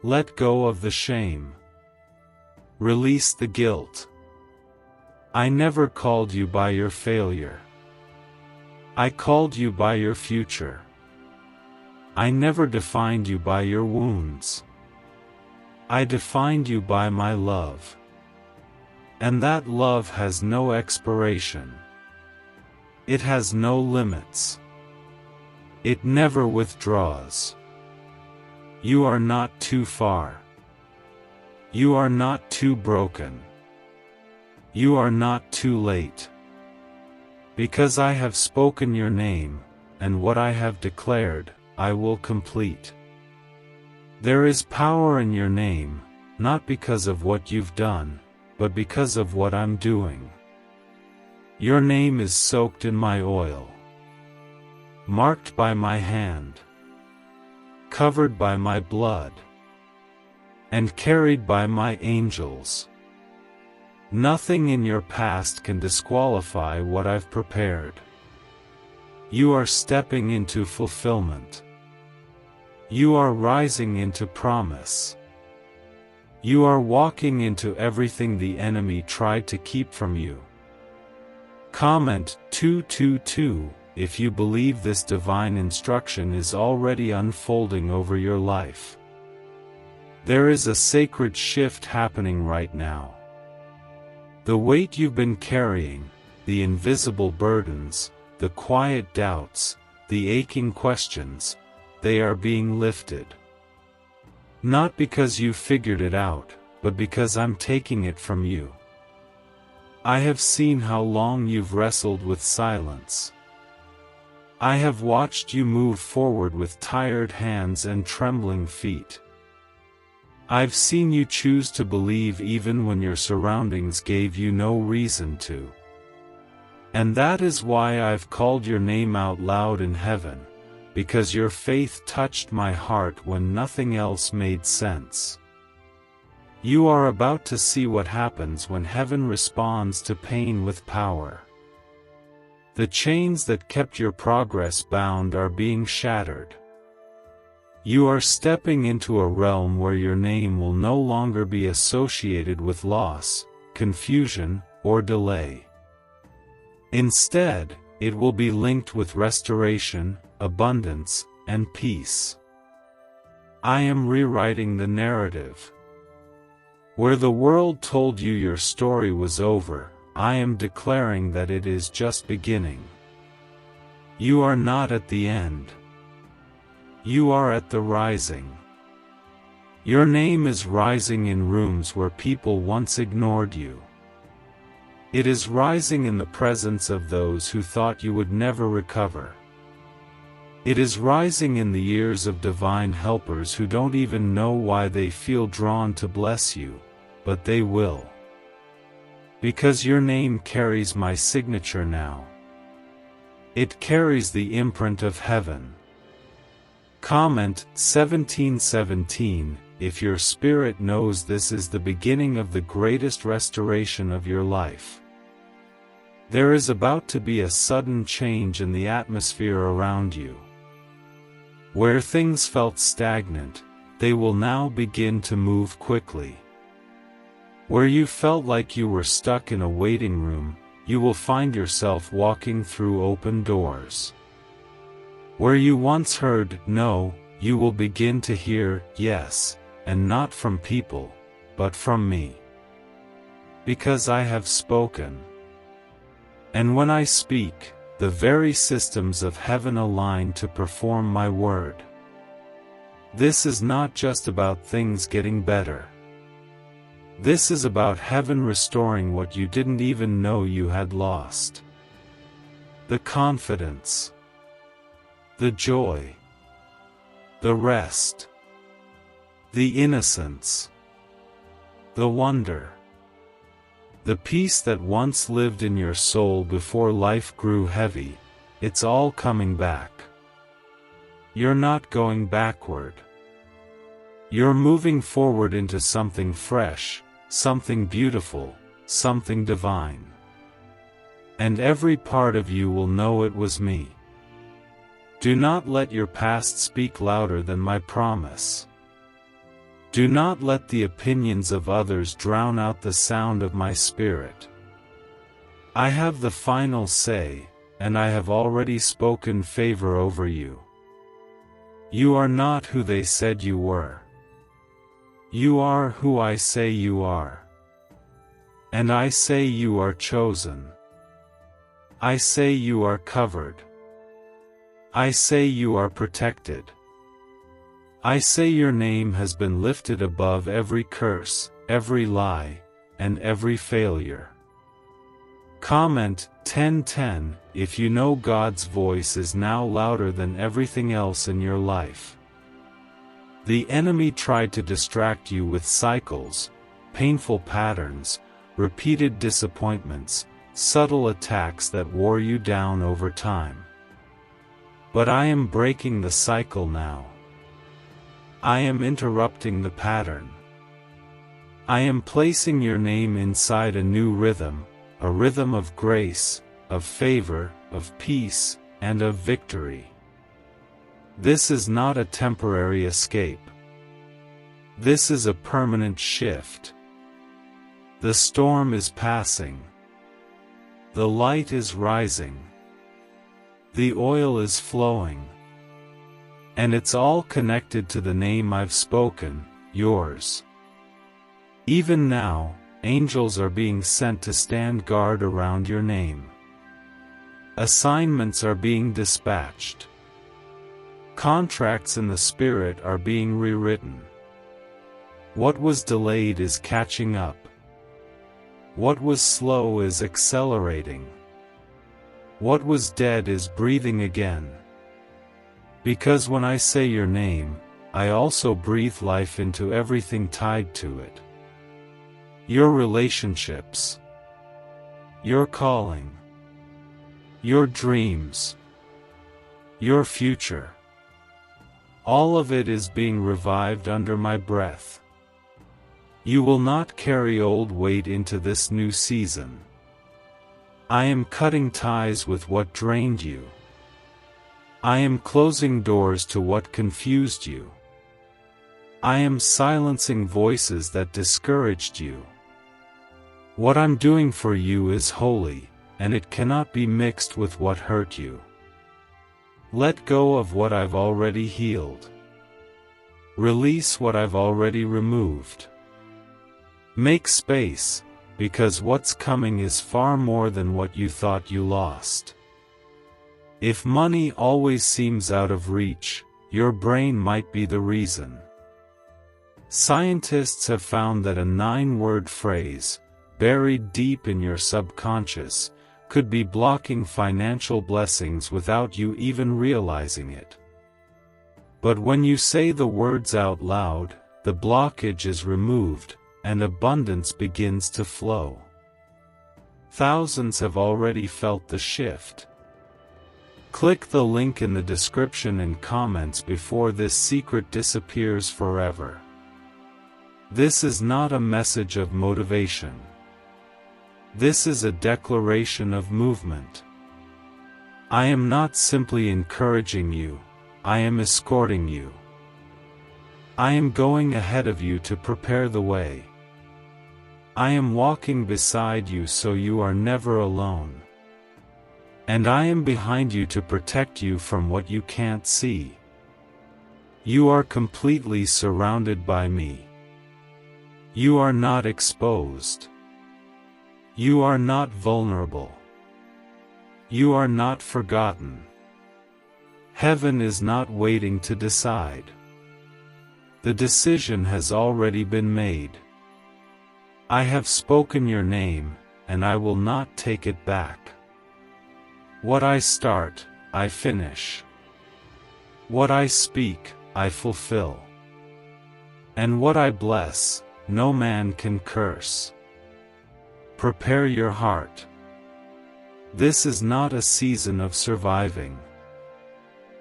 Let go of the shame. Release the guilt. I never called you by your failure. I called you by your future. I never defined you by your wounds. I defined you by my love. And that love has no expiration. It has no limits. It never withdraws. You are not too far. You are not too broken. You are not too late. Because I have spoken your name, and what I have declared, I will complete. There is power in your name, not because of what you've done, but because of what I'm doing. Your name is soaked in my oil, marked by my hand, covered by my blood, and carried by my angels. Nothing in your past can disqualify what I've prepared. You are stepping into fulfillment. You are rising into promise. You are walking into everything the enemy tried to keep from you. Comment 222 if you believe this divine instruction is already unfolding over your life. There is a sacred shift happening right now. The weight you've been carrying, the invisible burdens, the quiet doubts, the aching questions, they are being lifted. Not because you figured it out, but because I'm taking it from you. I have seen how long you've wrestled with silence. I have watched you move forward with tired hands and trembling feet. I've seen you choose to believe even when your surroundings gave you no reason to. And that is why I've called your name out loud in heaven, because your faith touched my heart when nothing else made sense. You are about to see what happens when heaven responds to pain with power. The chains that kept your progress bound are being shattered. You are stepping into a realm where your name will no longer be associated with loss, confusion, or delay. Instead, it will be linked with restoration, abundance, and peace. I am rewriting the narrative. Where the world told you your story was over, I am declaring that it is just beginning. You are not at the end. You are at the rising. Your name is rising in rooms where people once ignored you. It is rising in the presence of those who thought you would never recover. It is rising in the ears of divine helpers who don't even know why they feel drawn to bless you, but they will. Because your name carries my signature now. It carries the imprint of heaven. Comment 1717 if your spirit knows this is the beginning of the greatest restoration of your life. There is about to be a sudden change in the atmosphere around you. Where things felt stagnant, they will now begin to move quickly. Where you felt like you were stuck in a waiting room, you will find yourself walking through open doors. Where you once heard no, you will begin to hear yes, and not from people, but from me. Because I have spoken. And when I speak, the very systems of heaven align to perform my word. This is not just about things getting better. This is about heaven restoring what you didn't even know you had lost. The confidence, the joy, the rest, the innocence, the wonder, the peace that once lived in your soul before life grew heavy, it's all coming back. You're not going backward. You're moving forward into something fresh, something beautiful, something divine. And every part of you will know it was me. Do not let your past speak louder than my promise. Do not let the opinions of others drown out the sound of my spirit. I have the final say, and I have already spoken favor over you. You are not who they said you were. You are who I say you are. And I say you are chosen. I say you are covered. I say you are protected. I say your name has been lifted above every curse, every lie, and every failure. Comment 10:10 if you know God's voice is now louder than everything else in your life. The enemy tried to distract you with cycles, painful patterns, repeated disappointments, subtle attacks that wore you down over time. But I am breaking the cycle now. I am interrupting the pattern. I am placing your name inside a new rhythm, a rhythm of grace, of favor, of peace, and of victory. This is not a temporary escape. This is a permanent shift. The storm is passing. The light is rising. The oil is flowing. And it's all connected to the name I've spoken, yours. Even now, angels are being sent to stand guard around your name. Assignments are being dispatched. Contracts in the Spirit are being rewritten. What was delayed is catching up. What was slow is accelerating. What was dead is breathing again. Because when I say your name, I also breathe life into everything tied to it. Your relationships, your calling, your dreams, your future. All of it is being revived under my breath. You will not carry old weight into this new season. I am cutting ties with what drained you. I am closing doors to what confused you. I am silencing voices that discouraged you. What I'm doing for you is holy, and it cannot be mixed with what hurt you. Let go of what I've already healed. Release what I've already removed. Make space, because what's coming is far more than what you thought you lost. If money always seems out of reach, your brain might be the reason. Scientists have found that a 9-word phrase, buried deep in your subconscious, could be blocking financial blessings without you even realizing it. But when you say the words out loud, the blockage is removed, and abundance begins to flow. Thousands have already felt the shift. Click the link in the description and comments before this secret disappears forever. This is not a message of motivation. This is a declaration of movement. I am not simply encouraging you, I am escorting you. I am going ahead of you to prepare the way. I am walking beside you so you are never alone. And I am behind you to protect you from what you can't see. You are completely surrounded by me. You are not exposed. You are not vulnerable. You are not forgotten. Heaven is not waiting to decide. The decision has already been made. I have spoken your name, and I will not take it back. What I start, I finish. What I speak, I fulfill. And what I bless, no man can curse. Prepare your heart. This is not a season of surviving.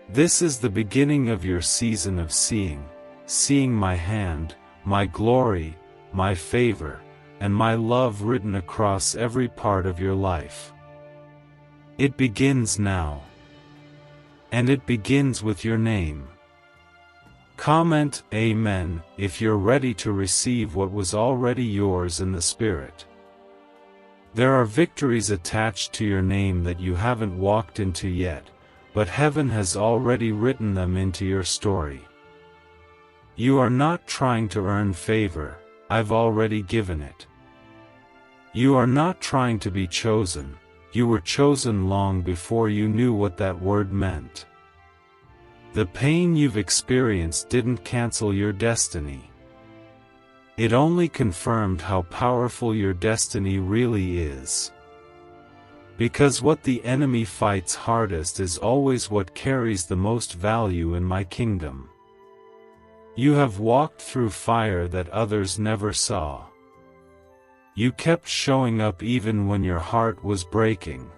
This is the beginning of your season of seeing my hand, my glory, my favor, and my love written across every part of your life. It begins now. And it begins with your name. Comment Amen if you're ready to receive what was already yours in the Spirit. There are victories attached to your name that you haven't walked into yet, but heaven has already written them into your story. You are not trying to earn favor, I've already given it. You are not trying to be chosen, you were chosen long before you knew what that word meant. The pain you've experienced didn't cancel your destiny. It only confirmed how powerful your destiny really is. Because what the enemy fights hardest is always what carries the most value in my kingdom. You have walked through fire that others never saw. You kept showing up even when your heart was breaking.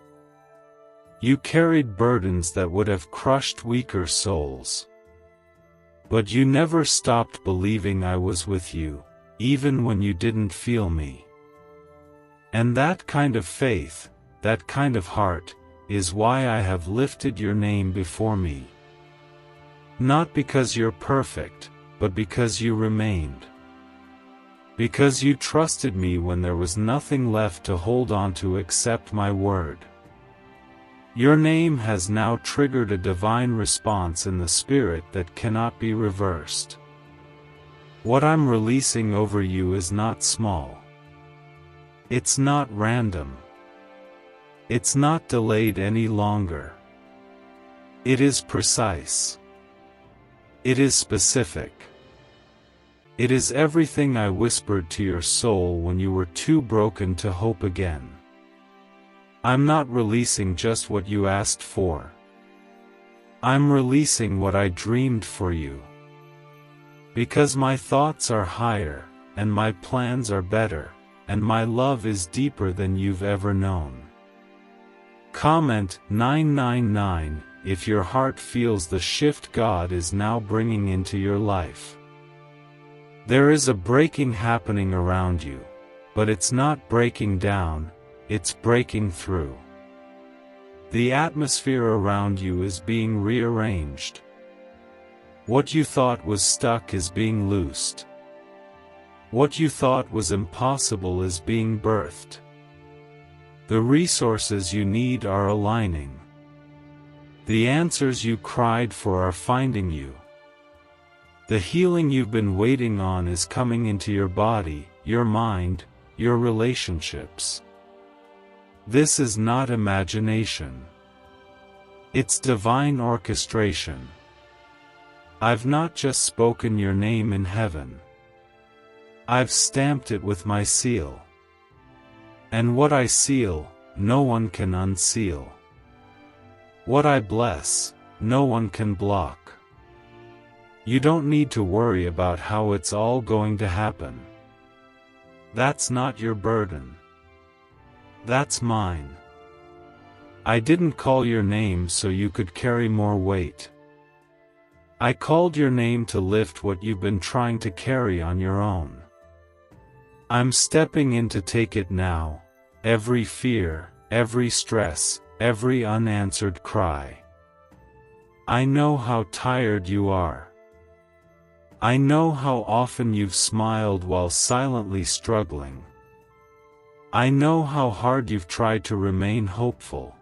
You carried burdens that would have crushed weaker souls. But you never stopped believing I was with you, even when you didn't feel me. And that kind of faith, that kind of heart, is why I have lifted your name before me. Not because you're perfect, but because you remained. Because you trusted me when there was nothing left to hold on to except my word. Your name has now triggered a divine response in the Spirit that cannot be reversed. What I'm releasing over you is not small. It's not random. It's not delayed any longer. It is precise. It is specific. It is everything I whispered to your soul when you were too broken to hope again. I'm not releasing just what you asked for. I'm releasing what I dreamed for you. Because my thoughts are higher, and my plans are better, and my love is deeper than you've ever known. Comment 999 if your heart feels the shift God is now bringing into your life. There is a breaking happening around you, but it's not breaking down, it's breaking through. The atmosphere around you is being rearranged. What you thought was stuck is being loosed. What you thought was impossible is being birthed. The resources you need are aligning. The answers you cried for are finding you. The healing you've been waiting on is coming into your body, your mind, your relationships. This is not imagination. It's divine orchestration. I've not just spoken your name in heaven. I've stamped it with my seal. And what I seal, no one can unseal. What I bless, no one can block. You don't need to worry about how it's all going to happen. That's not your burden. That's mine. I didn't call your name so you could carry more weight. I called your name to lift what you've been trying to carry on your own. I'm stepping in to take it now, every fear, every stress, every unanswered cry. I know how tired you are. I know how often you've smiled while silently struggling. I know how hard you've tried to remain hopeful.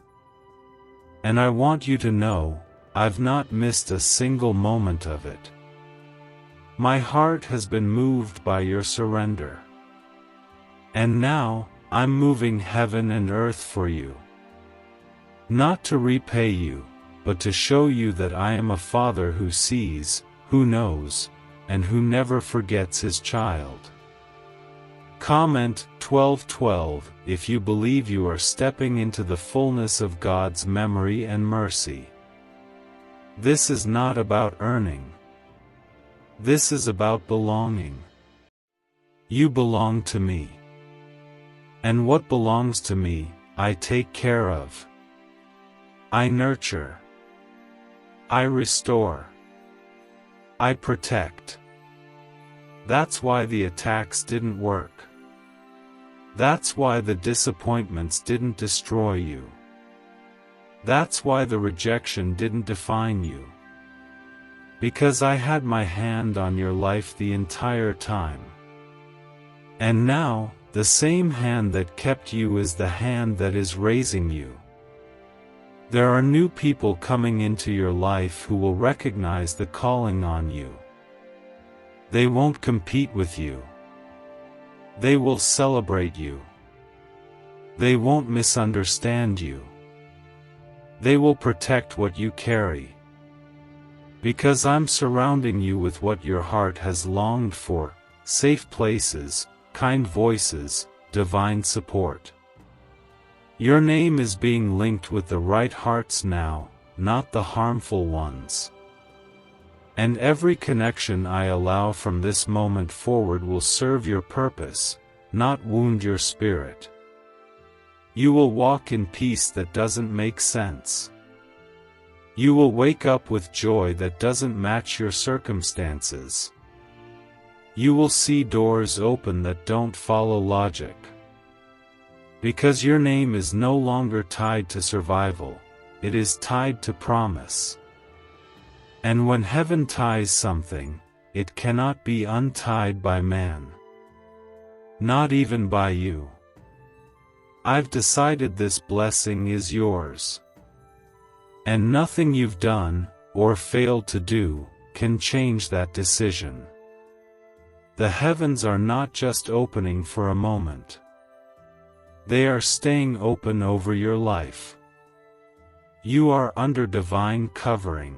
And I want you to know, I've not missed a single moment of it. My heart has been moved by your surrender. And now, I'm moving heaven and earth for you. Not to repay you, but to show you that I am a father who sees, who knows, and who never forgets his child. Comment 12:12 if you believe you are stepping into the fullness of God's memory and mercy. This is not about earning. This is about belonging. You belong to me. And what belongs to me, I take care of. I nurture. I restore. I protect. That's why the attacks didn't work. That's why the disappointments didn't destroy you. That's why the rejection didn't define you. Because I had my hand on your life the entire time. And now, the same hand that kept you is the hand that is raising you. There are new people coming into your life who will recognize the calling on you. They won't compete with you. They will celebrate you. They won't misunderstand you. They will protect what you carry. Because I'm surrounding you with what your heart has longed for, safe places, kind voices, divine support. Your name is being linked with the right hearts now, not the harmful ones. And every connection I allow from this moment forward will serve your purpose, not wound your spirit. You will walk in peace that doesn't make sense. You will wake up with joy that doesn't match your circumstances. You will see doors open that don't follow logic. Because your name is no longer tied to survival, it is tied to promise. And when heaven ties something, it cannot be untied by man. Not even by you. I've decided this blessing is yours. And nothing you've done, or failed to do, can change that decision. The heavens are not just opening for a moment. They are staying open over your life. You are under divine covering.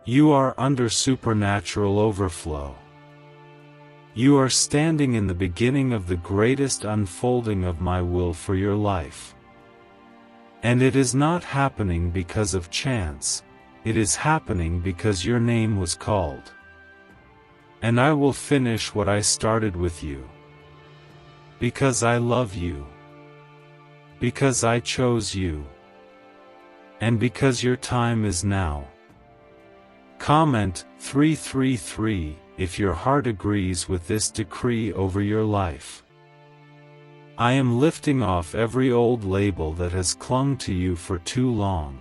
You are under supernatural overflow. You are standing in the beginning of the greatest unfolding of my will for your life. And it is not happening because of chance, it is happening because your name was called. And I will finish what I started with you. Because I love you. Because I chose you. And because your time is now. Comment 333 if your heart agrees with this decree over your life. I am lifting off every old label that has clung to you for too long.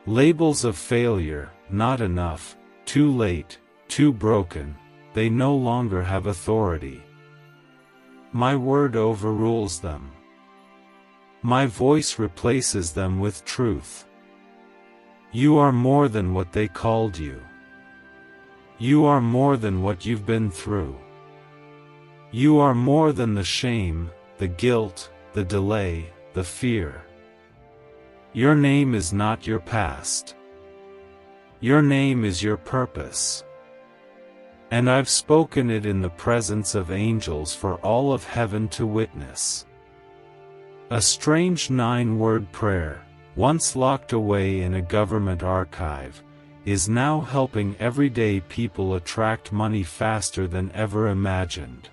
Labels of failure, not enough, too late, too broken, they no longer have authority. My word overrules them. My voice replaces them with truth. You are more than what they called you. You are more than what you've been through. You are more than the shame, the guilt, the delay, the fear. Your name is not your past. Your name is your purpose. And I've spoken it in the presence of angels for all of heaven to witness. A strange 9-word prayer, once locked away in a government archive, is now helping everyday people attract money faster than ever imagined.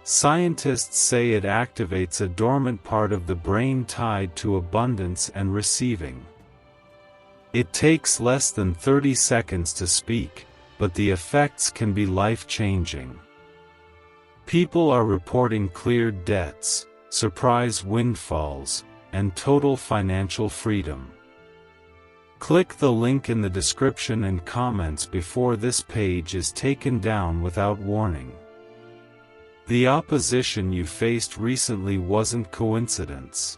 Scientists say it activates a dormant part of the brain tied to abundance and receiving. It takes less than 30 seconds to speak, but the effects can be life-changing. People are reporting cleared debts, surprise windfalls, and total financial freedom. Click the link in the description and comments before this page is taken down without warning. The opposition you faced recently wasn't coincidence.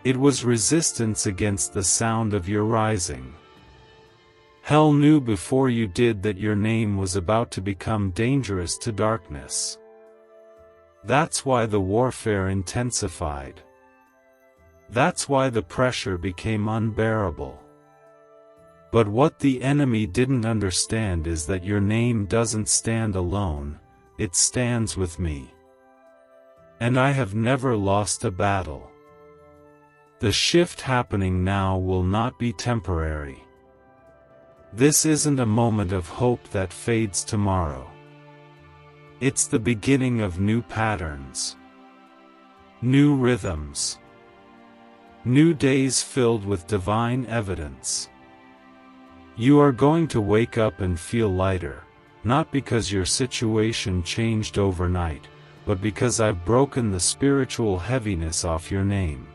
It was resistance against the sound of your rising. Hell knew before you did that your name was about to become dangerous to darkness. That's why the warfare intensified. That's why the pressure became unbearable. But what the enemy didn't understand is that your name doesn't stand alone, it stands with me. And I have never lost a battle. The shift happening now will not be temporary. This isn't a moment of hope that fades tomorrow. It's the beginning of new patterns, new rhythms, new days filled with divine evidence. You are going to wake up and feel lighter, not because your situation changed overnight, but because I've broken the spiritual heaviness off your name.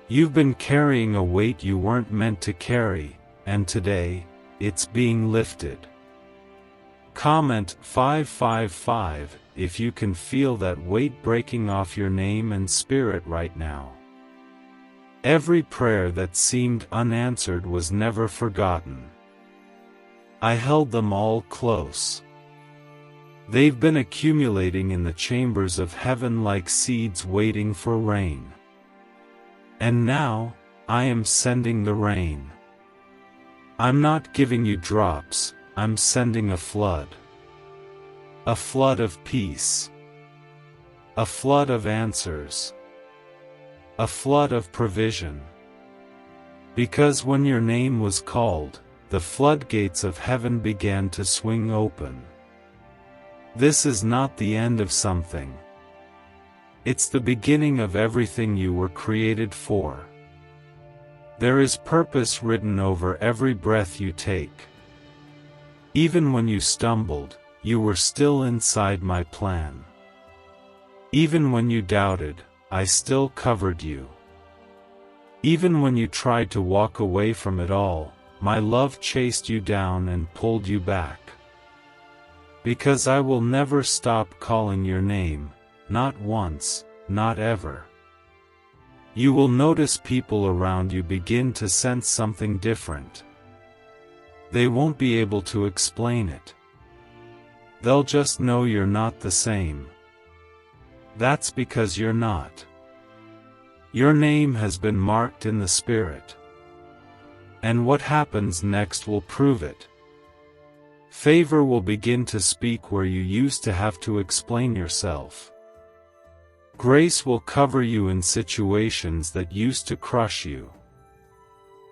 You've been carrying a weight you weren't meant to carry, and today, it's being lifted. Comment 555 if you can feel that weight breaking off your name and spirit right now. Every prayer that seemed unanswered was never forgotten. I held them all close. They've been accumulating in the chambers of heaven like seeds waiting for rain. And now, I am sending the rain. I'm not giving you drops, I'm sending a flood. A flood of peace. A flood of answers. A flood of provision. Because when your name was called, the floodgates of heaven began to swing open. This is not the end of something. It's the beginning of everything you were created for. There is purpose written over every breath you take. Even when you stumbled, you were still inside my plan. Even when you doubted, I still covered you. Even when you tried to walk away from it all, my love chased you down and pulled you back. Because I will never stop calling your name, not once, not ever. You will notice people around you begin to sense something different. They won't be able to explain it. They'll just know you're not the same. That's because you're not. Your name has been marked in the Spirit. And what happens next will prove it. Favor will begin to speak where you used to have to explain yourself. Grace will cover you in situations that used to crush you.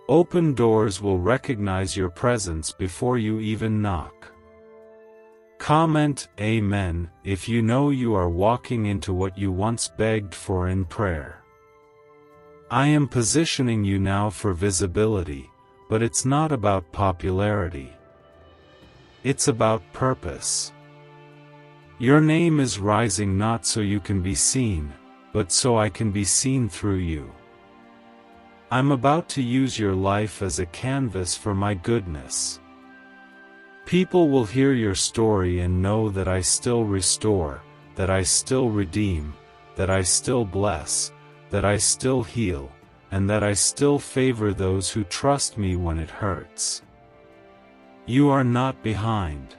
Open doors will recognize your presence before you even knock. Comment Amen if you know you are walking into what you once begged for in prayer. I am positioning you now for visibility, but it's not about popularity. It's about purpose. Your name is rising not so you can be seen, but so I can be seen through you. I'm about to use your life as a canvas for my goodness. People will hear your story and know that I still restore, that I still redeem, that I still bless, that I still heal, and that I still favor those who trust me when it hurts. You are not behind.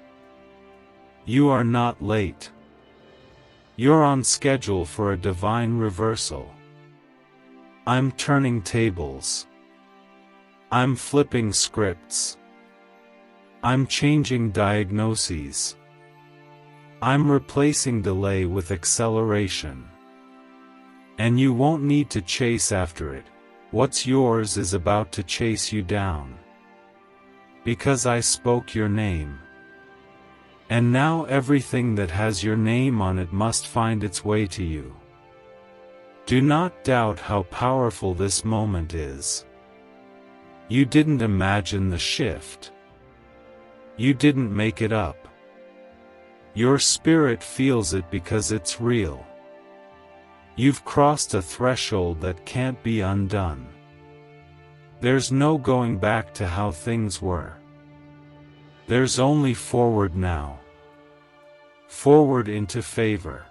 You are not late. You're on schedule for a divine reversal. I'm turning tables. I'm flipping scripts. I'm changing diagnoses. I'm replacing delay with acceleration. And you won't need to chase after it. What's yours is about to chase you down. Because I spoke your name. And now everything that has your name on it must find its way to you. Do not doubt how powerful this moment is. You didn't imagine the shift. You didn't make it up. Your spirit feels it because it's real. You've crossed a threshold that can't be undone. There's no going back to how things were. There's only forward now. Forward into favor.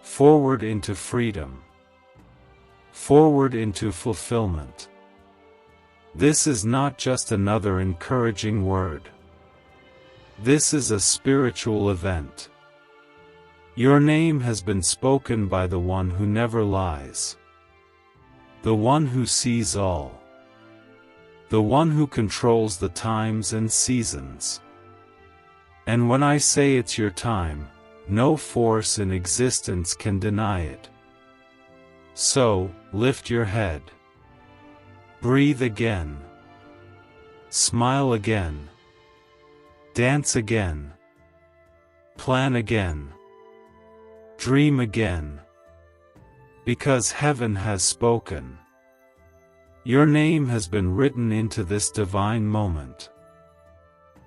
Forward into freedom. Forward into fulfillment. This is not just another encouraging word. This is a spiritual event. Your name has been spoken by the one who never lies. The one who sees all. The one who controls the times and seasons. And when I say it's your time, no force in existence can deny it. So, lift your head. Breathe again. Smile again. Dance again. Plan again. Dream again. Because heaven has spoken. Your name has been written into this divine moment.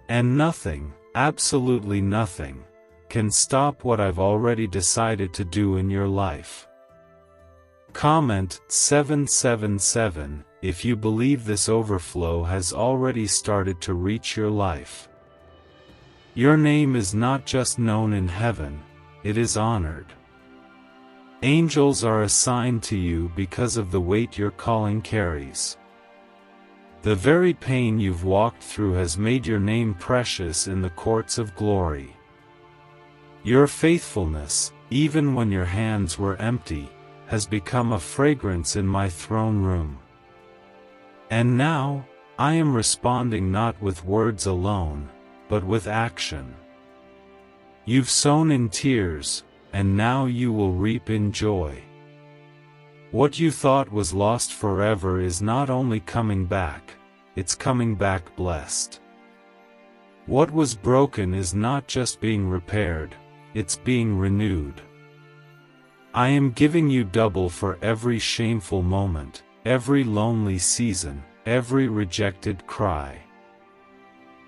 And nothing, absolutely nothing, can stop what I've already decided to do in your life. Comment 777 if you believe this overflow has already started to reach your life. Your name is not just known in heaven, it is honored. Angels are assigned to you because of the weight your calling carries. The very pain you've walked through has made your name precious in the courts of glory. Your faithfulness, even when your hands were empty, has become a fragrance in my throne room. And now, I am responding not with words alone, but with action. You've sown in tears, and now you will reap in joy. What you thought was lost forever is not only coming back, it's coming back blessed. What was broken is not just being repaired, it's being renewed. I am giving you double for every shameful moment, every lonely season, every rejected cry.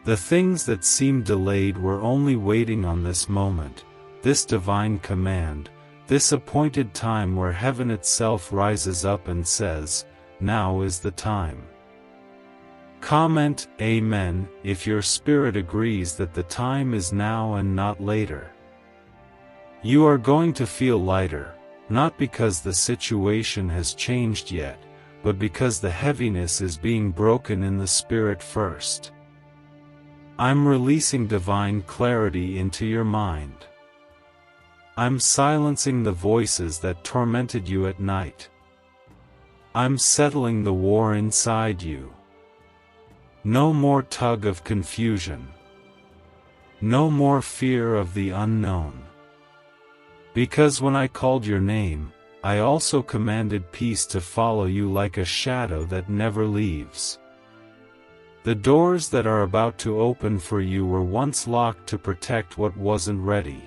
The things that seemed delayed were only waiting on this moment, this divine command, this appointed time where heaven itself rises up and says, "Now is the time." Comment Amen if your spirit agrees that the time is now and not later. You are going to feel lighter, not because the situation has changed yet, but because the heaviness is being broken in the spirit first. I'm releasing divine clarity into your mind. I'm silencing the voices that tormented you at night. I'm settling the war inside you. No more tug of confusion. No more fear of the unknown. Because when I called your name, I also commanded peace to follow you like a shadow that never leaves. The doors that are about to open for you were once locked to protect what wasn't ready.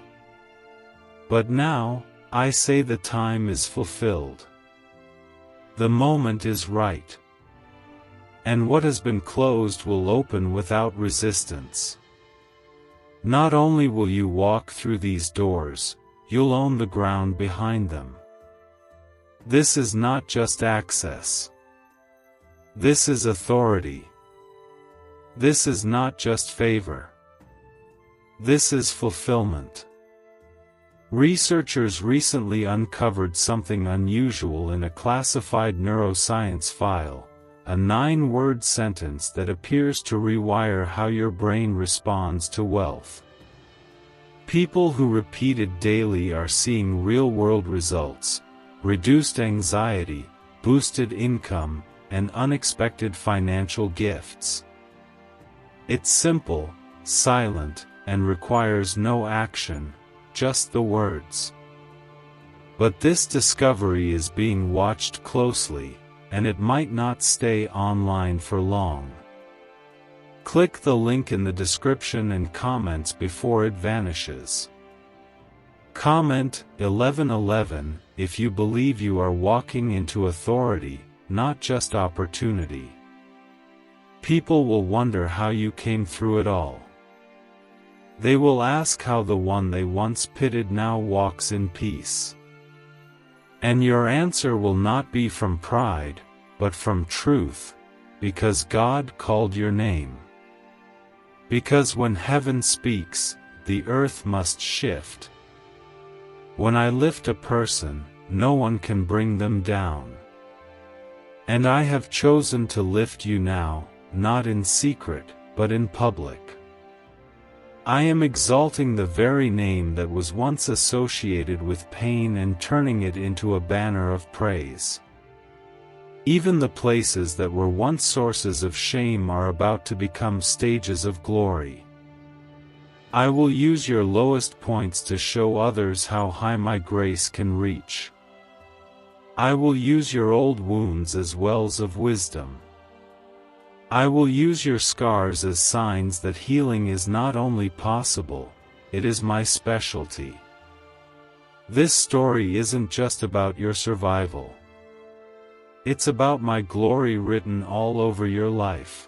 But now, I say the time is fulfilled. The moment is right. And what has been closed will open without resistance. Not only will you walk through these doors, you'll own the ground behind them. This is not just access. This is authority. This is not just favor. This is fulfillment. Researchers recently uncovered something unusual in a classified neuroscience file, a 9-word sentence that appears to rewire how your brain responds to wealth. People who repeat it daily are seeing real-world results, reduced anxiety, boosted income, and unexpected financial gifts. It's simple, silent, and requires no action, just the words. But this discovery is being watched closely, and it might not stay online for long. Click the link in the description and comments before it vanishes. Comment 1111 if you believe you are walking into authority, not just opportunity. People will wonder how you came through it all. They will ask how the one they once pitied now walks in peace. And your answer will not be from pride, but from truth, because God called your name. Because when heaven speaks, the earth must shift. When I lift a person, no one can bring them down. And I have chosen to lift you now, not in secret, but in public. I am exalting the very name that was once associated with pain and turning it into a banner of praise. Even the places that were once sources of shame are about to become stages of glory. I will use your lowest points to show others how high my grace can reach. I will use your old wounds as wells of wisdom. I will use your scars as signs that healing is not only possible, it is my specialty. This story isn't just about your survival. It's about my glory written all over your life.